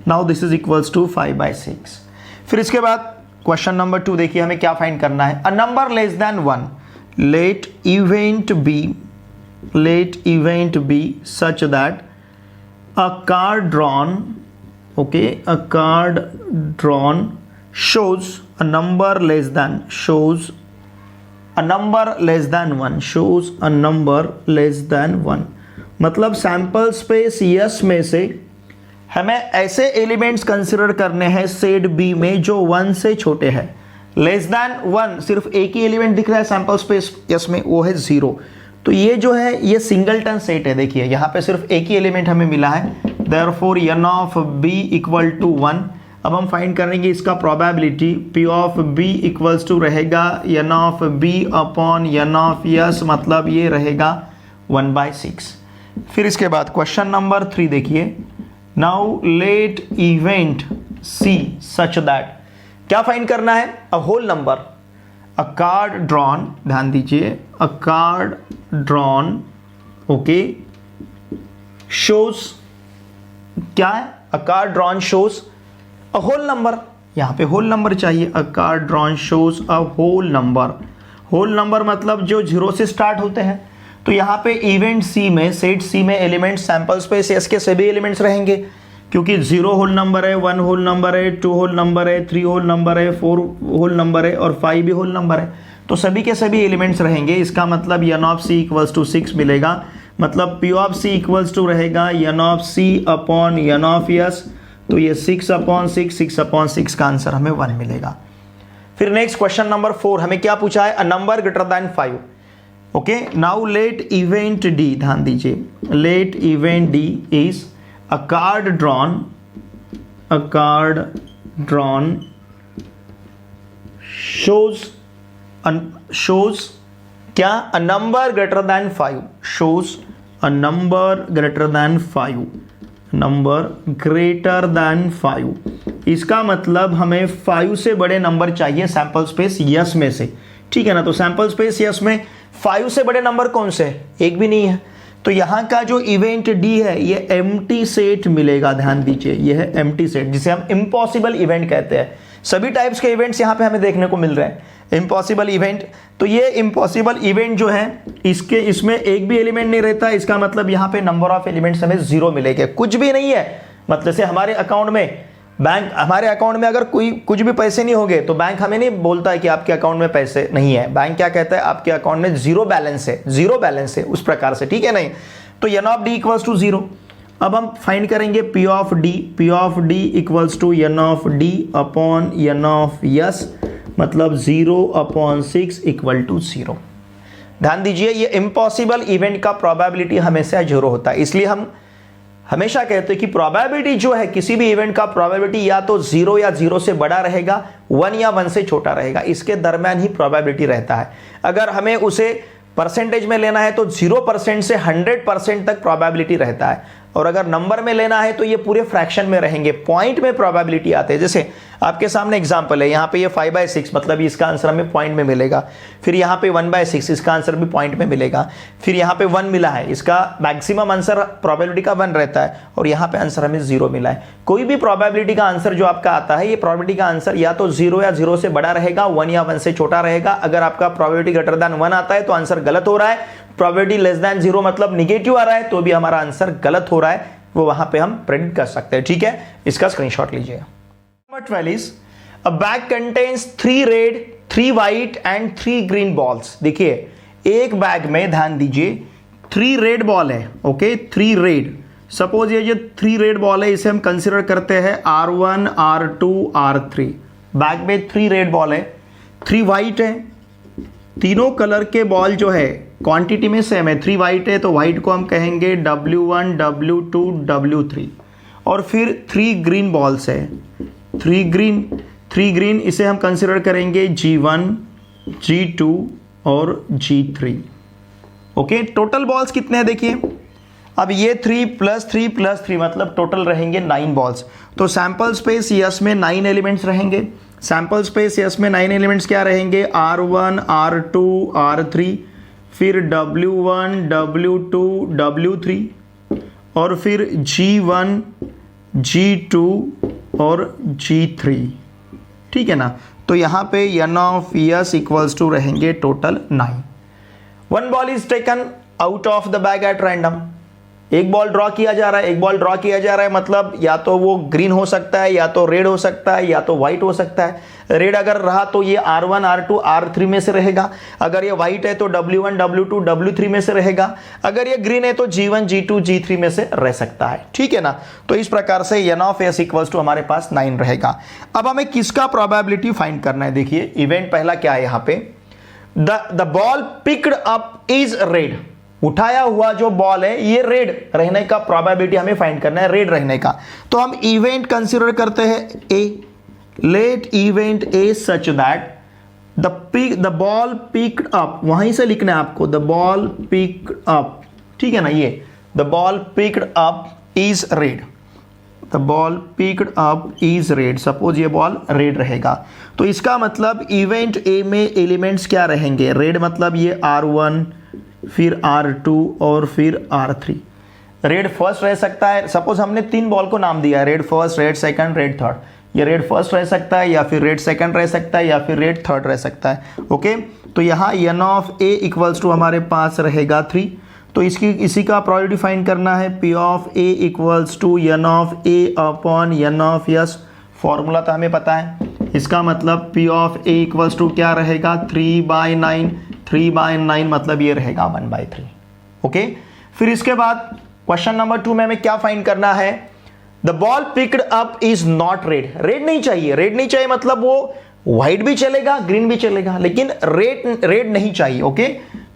[SPEAKER 1] Now this is equals to 5/6। फिर इसके बाद क्वेश्चन नंबर 2 देखिए हमें क्या फाइंड करना है। A number less than 1, let event B such that a card drawn, okay, a card drawn shows a number less than 1, मतलब sample space S में से हमें ऐसे एलिमेंट्स कंसिडर करने हैं सेट बी में जो 1 से छोटे हैं। लेस देन 1 सिर्फ एक ही एलिमेंट दिख रहा है सैंपल स्पेस यस में, वो है 0। तो ये जो है ये सिंगलटन सेट है। देखिए यहाँ पे सिर्फ एक ही एलिमेंट हमें मिला है, therefore n of b equal to 1। अब हम फाइंड करेंगे इसका probability, p of b equals to रहेगा n of b upon n of S, मतलब ये रहेगा 1/6। फिर इसके बाद क्वेश्चन नंबर 3 देखिए। Now let event C such that, क्या फाइंड करना है? A whole number, a card drawn, ध्यान दीजिए, a card drawn, okay, shows, क्या है? A card drawn shows a whole number, यहां पे होल नंबर चाहिए। A card drawn shows a whole number, whole number मतलब जो 0 से स्टार्ट होते हैं। तो यहाँ पे इवेंट सी में, सेट सी में एलिमेंट्स सैंपल स्पेस एस के सभी एलिमेंट्स रहेंगे, क्योंकि 0 होल नंबर है, 1 होल नंबर है, 2 होल नंबर है, 3 होल नंबर है, 4 होल नंबर है और 5 भी होल नंबर है। तो सभी के सभी एलिमेंट्स रहेंगे। इसका मतलब n of c equals to 6 मिलेगा, मतलब p of c equals to रहेगा n of c upon n of S. तो ये 6/6 का आंसर हमें 1 मिलेगा। फिर नेक्स्ट क्वेश्चन नंबर 4 हमें क्या पूछा है? A number greater than 5। Okay, now let event D, ध्यान दीजिए, let event D is a card drawn shows क्या? A number greater than 5, shows a number greater than 5, number greater than 5। इसका मतलब हमें 5 से बड़े नंबर चाहिए सैंपल स्पेस यस में से, ठीक है ना। तो सैंपल स्पेस यस में 5 से बड़े नंबर कौन से? एक भी नहीं है। तो यहाँ का जो इवेंट डी है ये एम्प्टी सेट मिलेगा, ध्यान दीजिए, ये है एम्प्टी सेट जिसे हम इम्पॉसिबल इवेंट कहते हैं। सभी टाइप्स के इवेंट्स यहाँ पे हमें देखने को मिल रहे हैं। इम्पॉसिबल इवेंट, तो ये इम्पॉसिबल इवेंट जो है इसमें एक भी एलिमेंट नहीं रहता। इसका मतलब यहाँ पे नंबर ऑफ एलिमेंट्स हमें 0 मिलेंगे, कुछ भी नहीं है। मतलब से हमारे अकाउंट में अगर कुछ भी पैसे नहीं होंगे तो बैंक हमें नहीं बोलता है कि आपके अकाउंट में पैसे नहीं है। बैंक क्या कहता है? आपके अकाउंट में जीरो बैलेंस है, उस प्रकार से, ठीक है नहीं। तो n of D equals to 0। अब हम फाइंड करेंगे p of d equals to n of d upon n of S, मतलब 0/6 इक्वल टू 0। ध्यान दीजिए ये इम्पॉसिबल इवेंट का प्रोबेबिलिटी हमेशा 0 होता है। इसलिए हम हमेशा कहते हैं कि प्रोबेबिलिटी जो है किसी भी इवेंट का प्रोबेबिलिटी या तो 0 या 0 से बड़ा रहेगा, 1 या 1 से छोटा रहेगा, इसके दरमियान ही प्रोबेबिलिटी रहता है। अगर हमें उसे परसेंटेज में लेना है तो 0% से 100% तक प्रोबेबिलिटी रहता है, और अगर नंबर में लेना है तो ये पूरे फ्रैक्शन में रहेंगे, पॉइंट में प्रोबेबिलिटी आते हैं। जैसे आपके सामने एग्जाम्पल है, यहाँ पे ये 5/6 मतलब इसका आंसर हमें पॉइंट में मिलेगा, फिर यहाँ पे 1/6 इसका आंसर भी पॉइंट में मिलेगा, फिर यहाँ पे 1 मिला है, इसका मैक्सिमम आंसर प्रोबेबिलिटी का 1 रहता है, और यहाँ पे आंसर हमें 0 मिला है। कोई भी प्रोबेबिलिटी का आंसर जो आपका आता है, ये प्रोबेबिलिटी का आंसर या तो 0 या 0 से बड़ा रहेगा, 1 या 1 से छोटा रहेगा। अगर आपका प्रोबेबिलिटी ग्रेटर देन 1 आता है तो आंसर गलत हो रहा है, प्रोबेबिलिटी लेस देन 0 मतलब निगेटिव आ रहा है तो भी हमारा आंसर गलत हो रहा है, वो वहां पे हम प्रेडिक्ट कर सकते हैं। ठीक है, इसका स्क्रीनशॉट लीजिए। Number 12 is a bag contains 3 red 3 white and 3 green balls. देखिए एक बैग में ध्यान दीजिए 3 रेड बॉल है, ओके 3 रेड। सपोज ये जो 3 रेड बॉल है इसे हम कंसिडर करते हैं R1 R2 R3। बैग में 3 रेड बॉल है, 3 व्हाइट है, तीनों कलर के बॉल जो है क्वांटिटी में सेम है। 3 व्हाइट है तो व्हाइट को हम कहेंगे W1 W2 W3, और फिर 3 ग्रीन बॉल्स है, 3 ग्रीन इसे हम कंसिडर करेंगे G1 G2 और G3। ओके, टोटल बॉल्स कितने हैं देखिए, अब ये 3 + 3 + 3 मतलब टोटल रहेंगे 9 बॉल्स। तो सैंपल स्पेस यस में 9 एलिमेंट्स रहेंगे। सैंपल स्पेस यस में 9 एलिमेंट्स क्या रहेंगे, R1 R2 R3, फिर W1 W2 W3, और फिर G1 G2 और G3। ठीक है ना, तो यहां पे n of S equals to रहेंगे total 9। 1 ball is taken out of the bag at random. एक बॉल ड्रॉ किया जा रहा है, एक बॉल ड्रॉ किया जा रहा है मतलब या तो वो ग्रीन हो सकता है, या तो रेड हो सकता है, या तो व्हाइट हो सकता है। रेड अगर रहा तो ये R1 R2 R3 में से रहेगा, अगर ये व्हाइट है तो W1 W2 W3 में से रहेगा, अगर ये ग्रीन है तो G1 G2 G3 में से रह सकता है। ठीक है ना, तो इस प्रकार से n of s equals to हमारे पास 9 रहेगा। अब हमें किसका प्रोबेबिलिटी फाइंड करना है। देखिए इवेंट पहला क्या है, यहां पे the ball picked up is red, उठाया हुआ जो बॉल है ये रेड रहने का प्रोबेबिलिटी हमें फाइंड करना है, रेड रहने का। तो हम इवेंट कंसीडर करते हैं A, let event A such that the ball picked up, वहीं से लिखना है आपको, द बॉल पिक्ड अप। ठीक है ना, ये the ball picked up is red, the ball picked up is red. Suppose ये बॉल रेड रहेगा तो इसका मतलब इवेंट ए में एलिमेंट्स क्या रहेंगे, रेड मतलब ये R1 फिर R2 और फिर R3। रेड फर्स्ट रह सकता है, सपोज हमने 3 बॉल को नाम दिया है, red first, red second, red third. ये रेड फर्स्ट रह सकता है, या फिर रेड सेकंड रह सकता है, या फिर रेड थर्ड रह सकता है। ओके, तो यहाँ n of a equals to हमारे पास रहेगा 3। तो इसी का प्रोबेबिलिटी फाइंड करना है, P of a equals to n of a upon n of s। Formula तो हमें पता है, इसका मतलब P of a equals to क्या रहेगा, 3/9। 3/9 मतलब ये रहेगा 1/3। ओके, फिर इसके बाद क्वेश्चन नंबर 2 में हमें क्या फाइंड करना है, the ball picked up is not red. Red नहीं चाहिए, रेड नहीं चाहिए मतलब वो व्हाइट भी चलेगा ग्रीन भी चलेगा, लेकिन रेड नहीं चाहिए। ओके,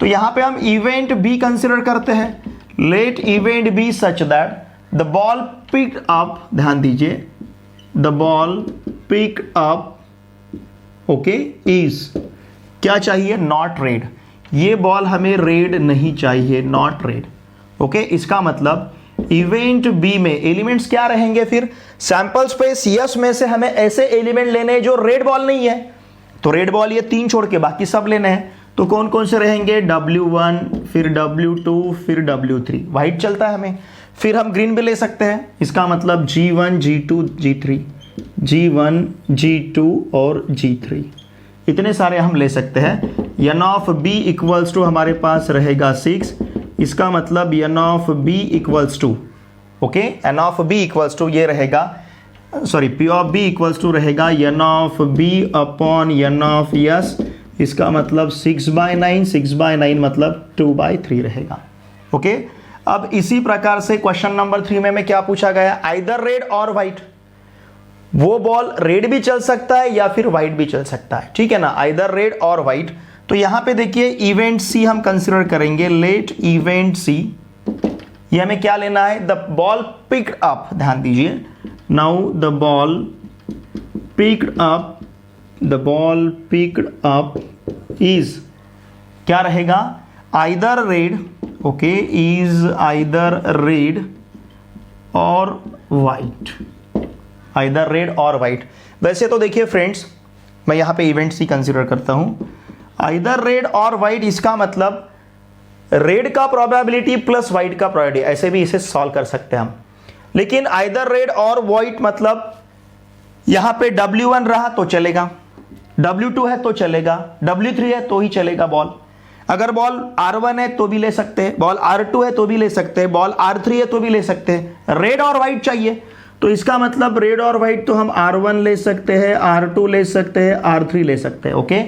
[SPEAKER 1] तो यहां पे हम इवेंट बी कंसिडर करते हैं, let event B such that the ball picked up, ध्यान दीजिए, the ball picked up okay is क्या चाहिए, नॉट रेड। ये बॉल हमें रेड नहीं चाहिए, नॉट रेड। ओके, इसका मतलब इवेंट बी में एलिमेंट्स क्या रहेंगे, फिर सैंपल स्पेस यस में से हमें ऐसे एलिमेंट लेने हैं जो रेड बॉल नहीं है। तो रेड बॉल ये 3 छोड़ के बाकी सब लेने हैं। तो कौन कौन से रहेंगे, W1 फिर W2 फिर W3। व्हाइट चलता है हमें, फिर हम ग्रीन भी ले सकते हैं, इसका मतलब G1 G2 G3, G1 G2 और G3, इतने सारे हम ले सकते हैं। n of b equals to हमारे पास रहेगा 6, इसका मतलब n of b equals to, okay, n of b equals to ये रहेगा, sorry P of b equals to रहेगा n of b upon n of s। इसका मतलब 6/9, 6/9 मतलब 2/3 रहेगा। ओके, अब इसी प्रकार से क्वेश्चन नंबर 3 में क्या पूछा गया, आइदर रेड और व्हाइट। वो बॉल रेड भी चल सकता है या फिर व्हाइट भी चल सकता है। ठीक है ना, आइदर रेड और व्हाइट। तो यहां पे देखिए इवेंट सी हम कंसिडर करेंगे, लेट इवेंट सी। ये हमें क्या लेना है, द बॉल पिक्ड अप, ध्यान दीजिए, now the ball picked up, the ball picked up is क्या रहेगा, either red, okay, is either red और व्हाइट। आइदर रेड और वाइट। वैसे तो देखिए फ्रेंड्स, मैं यहाँ पे इवेंट्स ही कंसिडर करता हूँ। आइदर रेड और वाइट, इसका मतलब रेड का प्रोबेबिलिटी प्लस वाइट का प्रोबेबिलिटी, ऐसे भी इसे सॉल्व कर सकते हैं हम। लेकिन आइदर रेड और वाइट मतलब यहां पे W1 रहा तो चलेगा, W2 है तो चलेगा, W3 है तो ही चलेगा बॉल। अगर बॉल R1 है तो भी ले सकते हैं, बॉल R2 है तो भी ले सकते हैं, बॉल R3 है तो भी ले सकते हैं। रेड और वाइट चाहिए तो इसका मतलब रेड और वाइट तो हम R1 ले सकते हैं, R2 ले सकते हैं, R3 ले सकते हैं, ओके।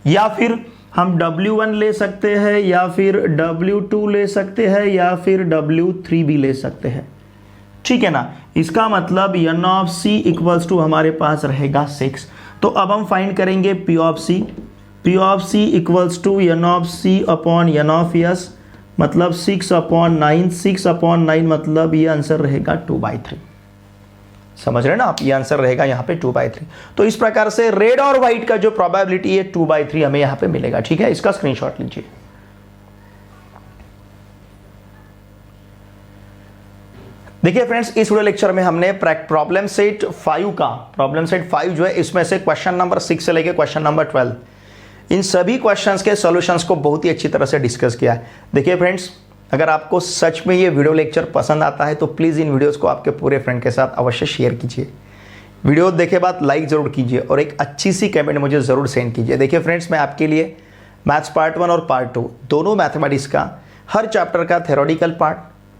[SPEAKER 1] या फिर हम W1 ले सकते हैं, या फिर W2 ले सकते हैं, या फिर W3 भी ले सकते हैं, ठीक है ना। इसका मतलब n of C equals to हमारे पास रहेगा 6। तो अब हम फाइंड करेंगे P of C। P of C equals to n of C upon n of S, मतलब 6/9। 6/9 मतलब ये आंसर रहेगा 2/3। समझ रहे हैं ना आप, ये आंसर रहेगा यहाँ पे 2/3। तो इस प्रकार से रेड और व्हाइट का जो प्रोबेबिलिटी है 2/3 हमें यहाँ पे मिलेगा, ठीक है। इसका स्क्रीनशॉट लीजिए। देखिए फ्रेंड्स, इस वीडियो लेक्चर में हमने प्रॉब्लम सेट 5 जो है, इसमें से क्वेश्चन नंबर 6 से लेकर क्वेश्चन नंबर 12, इन सभी क्वेश्चंस के सॉल्यूशंस को बहुत ही अच्छी तरह से डिस्कस किया है। देखिए फ्रेंड्स, अगर आपको सच में ये वीडियो लेक्चर पसंद आता है तो प्लीज़ इन वीडियोस को आपके पूरे फ्रेंड के साथ अवश्य शेयर कीजिए। वीडियो देखे बाद लाइक ज़रूर कीजिए और एक अच्छी सी कमेंट मुझे ज़रूर सेंड कीजिए। देखिए फ्रेंड्स, मैं आपके लिए मैथ्स पार्ट 1 और पार्ट 2 दोनों मैथमेटिक्स का हर चैप्टर का theoretical part,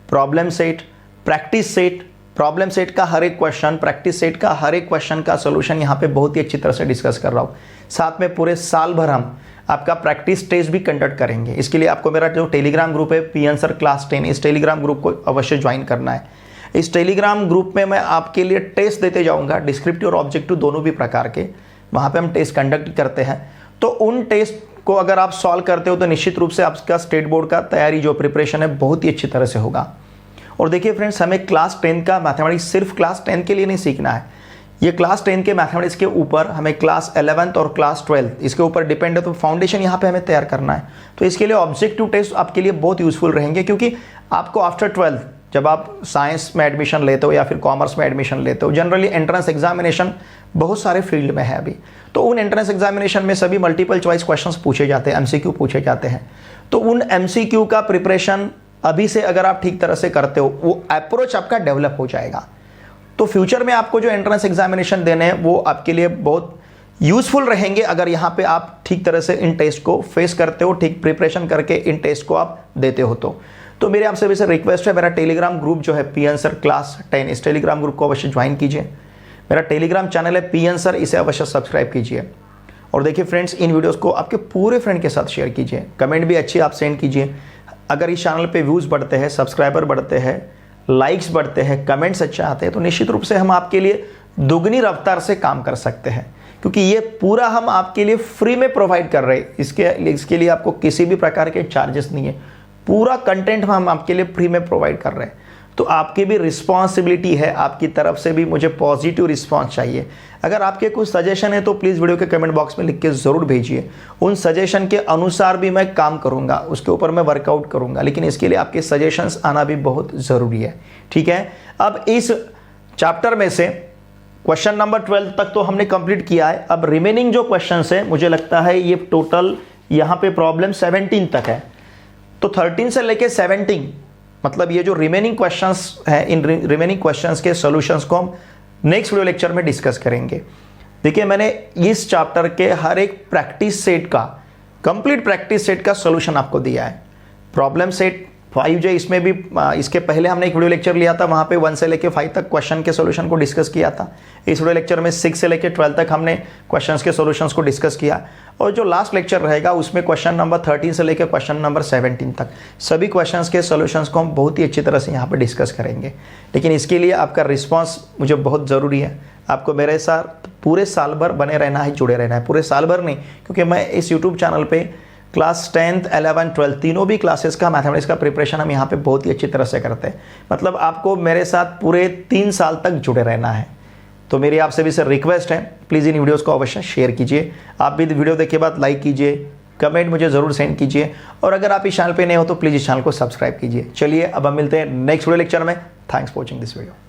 [SPEAKER 1] problem set, practice set, problem set का हर एक क्वेश्चन, प्रैक्टिस सेट का हर एक क्वेश्चन का सोल्यूशन यहाँ पे बहुत ही अच्छी तरह से डिस्कस कर रहा हूँ। साथ में पूरे साल भर हम आपका प्रैक्टिस टेस्ट भी कंडक्ट करेंगे। इसके लिए आपको मेरा जो टेलीग्राम ग्रुप है पी आंसर क्लास 10, इस टेलीग्राम ग्रुप को अवश्य ज्वाइन करना है। इस टेलीग्राम ग्रुप में मैं आपके लिए टेस्ट देते जाऊँगा, डिस्क्रिप्टिव और ऑब्जेक्टिव दोनों भी प्रकार के। वहाँ पर हम टेस्ट कंडक्ट करते हैं। तो उन टेस्ट को अगर आप सॉल्व करते हो तो निश्चित रूप से आपका स्टेट बोर्ड का तैयारी जो प्रिपरेशन है बहुत ही अच्छी तरह से होगा। और देखिए फ्रेंड्स, हमें क्लास 10 का मैथमेटिक्स सिर्फ क्लास 10 के लिए नहीं सीखना है। ये क्लास 10 के मैथमेटिक्स के ऊपर हमें क्लास 11th और क्लास 12 इसके ऊपर डिपेंड है, तो फाउंडेशन यहाँ पे हमें तैयार करना है। तो इसके लिए ऑब्जेक्टिव टेस्ट आपके लिए बहुत यूजफुल रहेंगे, क्योंकि आपको आफ्टर 12 जब आप साइंस में एडमिशन लेते हो या फिर कॉमर्स में एडमिशन लेते हो, जनरली एंट्रेंस एग्जामिनेशन बहुत सारे फील्ड में है अभी। तो उन एंट्रेंस एग्जामिनेशन में सभी मल्टीपल चॉइस क्वेश्चन पूछे जाते हैं, MCQ पूछे जाते हैं। तो उन MCQ का प्रिपरेशन अभी से अगर आप ठीक तरह से करते हो, वो अप्रोच आपका डेवलप हो जाएगा। तो फ्यूचर में आपको जो एंट्रेंस एग्जामिनेशन देने हैं वो आपके लिए बहुत यूजफुल रहेंगे, अगर यहाँ पे आप ठीक तरह से इन टेस्ट को फेस करते हो, ठीक प्रिपरेशन करके इन टेस्ट को आप देते हो। तो मेरे आपसे वैसे रिक्वेस्ट है, मेरा टेलीग्राम ग्रुप जो है पी आंसर क्लास 10, इस टेलीग्राम ग्रुप को अवश्य ज्वाइन कीजिए। मेरा टेलीग्राम चैनल है पी आंसर, इसे अवश्य सब्सक्राइब कीजिए। और देखिए फ्रेंड्स, इन वीडियोज़ को आपके पूरे फ्रेंड के साथ शेयर कीजिए, कमेंट भी अच्छी आप सेंड कीजिए। अगर इस चैनल पे व्यूज़ बढ़ते हैं, सब्सक्राइबर बढ़ते हैं, लाइक्स बढ़ते हैं, कमेंट्स अच्छे आते हैं, तो निश्चित रूप से हम आपके लिए दुगनी रफ्तार से काम कर सकते हैं, क्योंकि ये पूरा हम आपके लिए फ्री में प्रोवाइड कर रहे हैं। इसके लिए आपको किसी भी प्रकार के चार्जेस नहीं है, पूरा कंटेंट हम आपके लिए फ्री में प्रोवाइड कर रहे हैं। तो आपकी भी रिस्पॉन्सिबिलिटी है, आपकी तरफ से भी मुझे पॉजिटिव रिस्पॉन्स चाहिए। अगर आपके कुछ सजेशन है तो प्लीज़ वीडियो के कमेंट बॉक्स में लिख के ज़रूर भेजिए। उन सजेशन के अनुसार भी मैं काम करूंगा, उसके ऊपर मैं वर्कआउट करूंगा, लेकिन इसके लिए आपके सजेशंस आना भी बहुत ज़रूरी है, ठीक है। अब इस चैप्टर में से क्वेश्चन नंबर 12 तक तो हमने कंप्लीट किया है। अब रिमेनिंग जो क्वेश्चन है, मुझे लगता है ये टोटल यहाँ पे प्रॉब्लम 17 तक है। तो 13 से लेके 17, मतलब ये जो रिमेनिंग क्वेश्चंस हैं, इन रिमेनिंग क्वेश्चंस के सॉल्यूशंस को हम नेक्स्ट वीडियो लेक्चर में डिस्कस करेंगे। देखिए, मैंने इस चैप्टर के हर एक प्रैक्टिस सेट का, कंप्लीट प्रैक्टिस सेट का सॉल्यूशन आपको दिया है। प्रॉब्लम सेट 5 जो इसमें भी, इसके पहले हमने एक वीडियो लेक्चर लिया था, वहाँ पे 1 से लेके 5 तक क्वेश्चन के सॉल्यूशन को डिस्कस किया था। इस वीडियो लेक्चर में 6 से लेके 12 तक हमने क्वेश्चंस के सॉल्यूशंस को डिस्कस किया, और जो लास्ट लेक्चर रहेगा उसमें क्वेश्चन नंबर 13 से लेकर क्वेश्चन नंबर 17 तक सभी क्वेश्चंस के सॉल्यूशंस को हम बहुत ही अच्छी तरह से यहाँ पर डिस्कस करेंगे। लेकिन इसके लिए आपका रिस्पॉन्स मुझे बहुत ज़रूरी है। आपको मेरे साथ पूरे साल भर बने रहना है, जुड़े रहना है। पूरे साल भर नहीं, क्योंकि मैं इस यूट्यूब चैनल पर क्लास 10, 11, 12 तीनों भी क्लासेस का मैथमेटिक्स का प्रिपरेशन हम यहाँ पे बहुत ही अच्छी तरह से करते हैं। मतलब आपको मेरे साथ पूरे 3 साल तक जुड़े रहना है। तो मेरी आपसे भी सर रिक्वेस्ट है, प्लीज़ इन वीडियोस को अवश्य शेयर कीजिए। आप भी वीडियो देखे बाद लाइक कीजिए, कमेंट मुझे ज़रूर सेंड कीजिए, और अगर आप इस चैनल पे नए हो तो प्लीज़ इस चैनल को सब्सक्राइब कीजिए। चलिए अब हम मिलते हैं नेक्स्ट वीडियो लेक्चर में। Thanks for watching this video.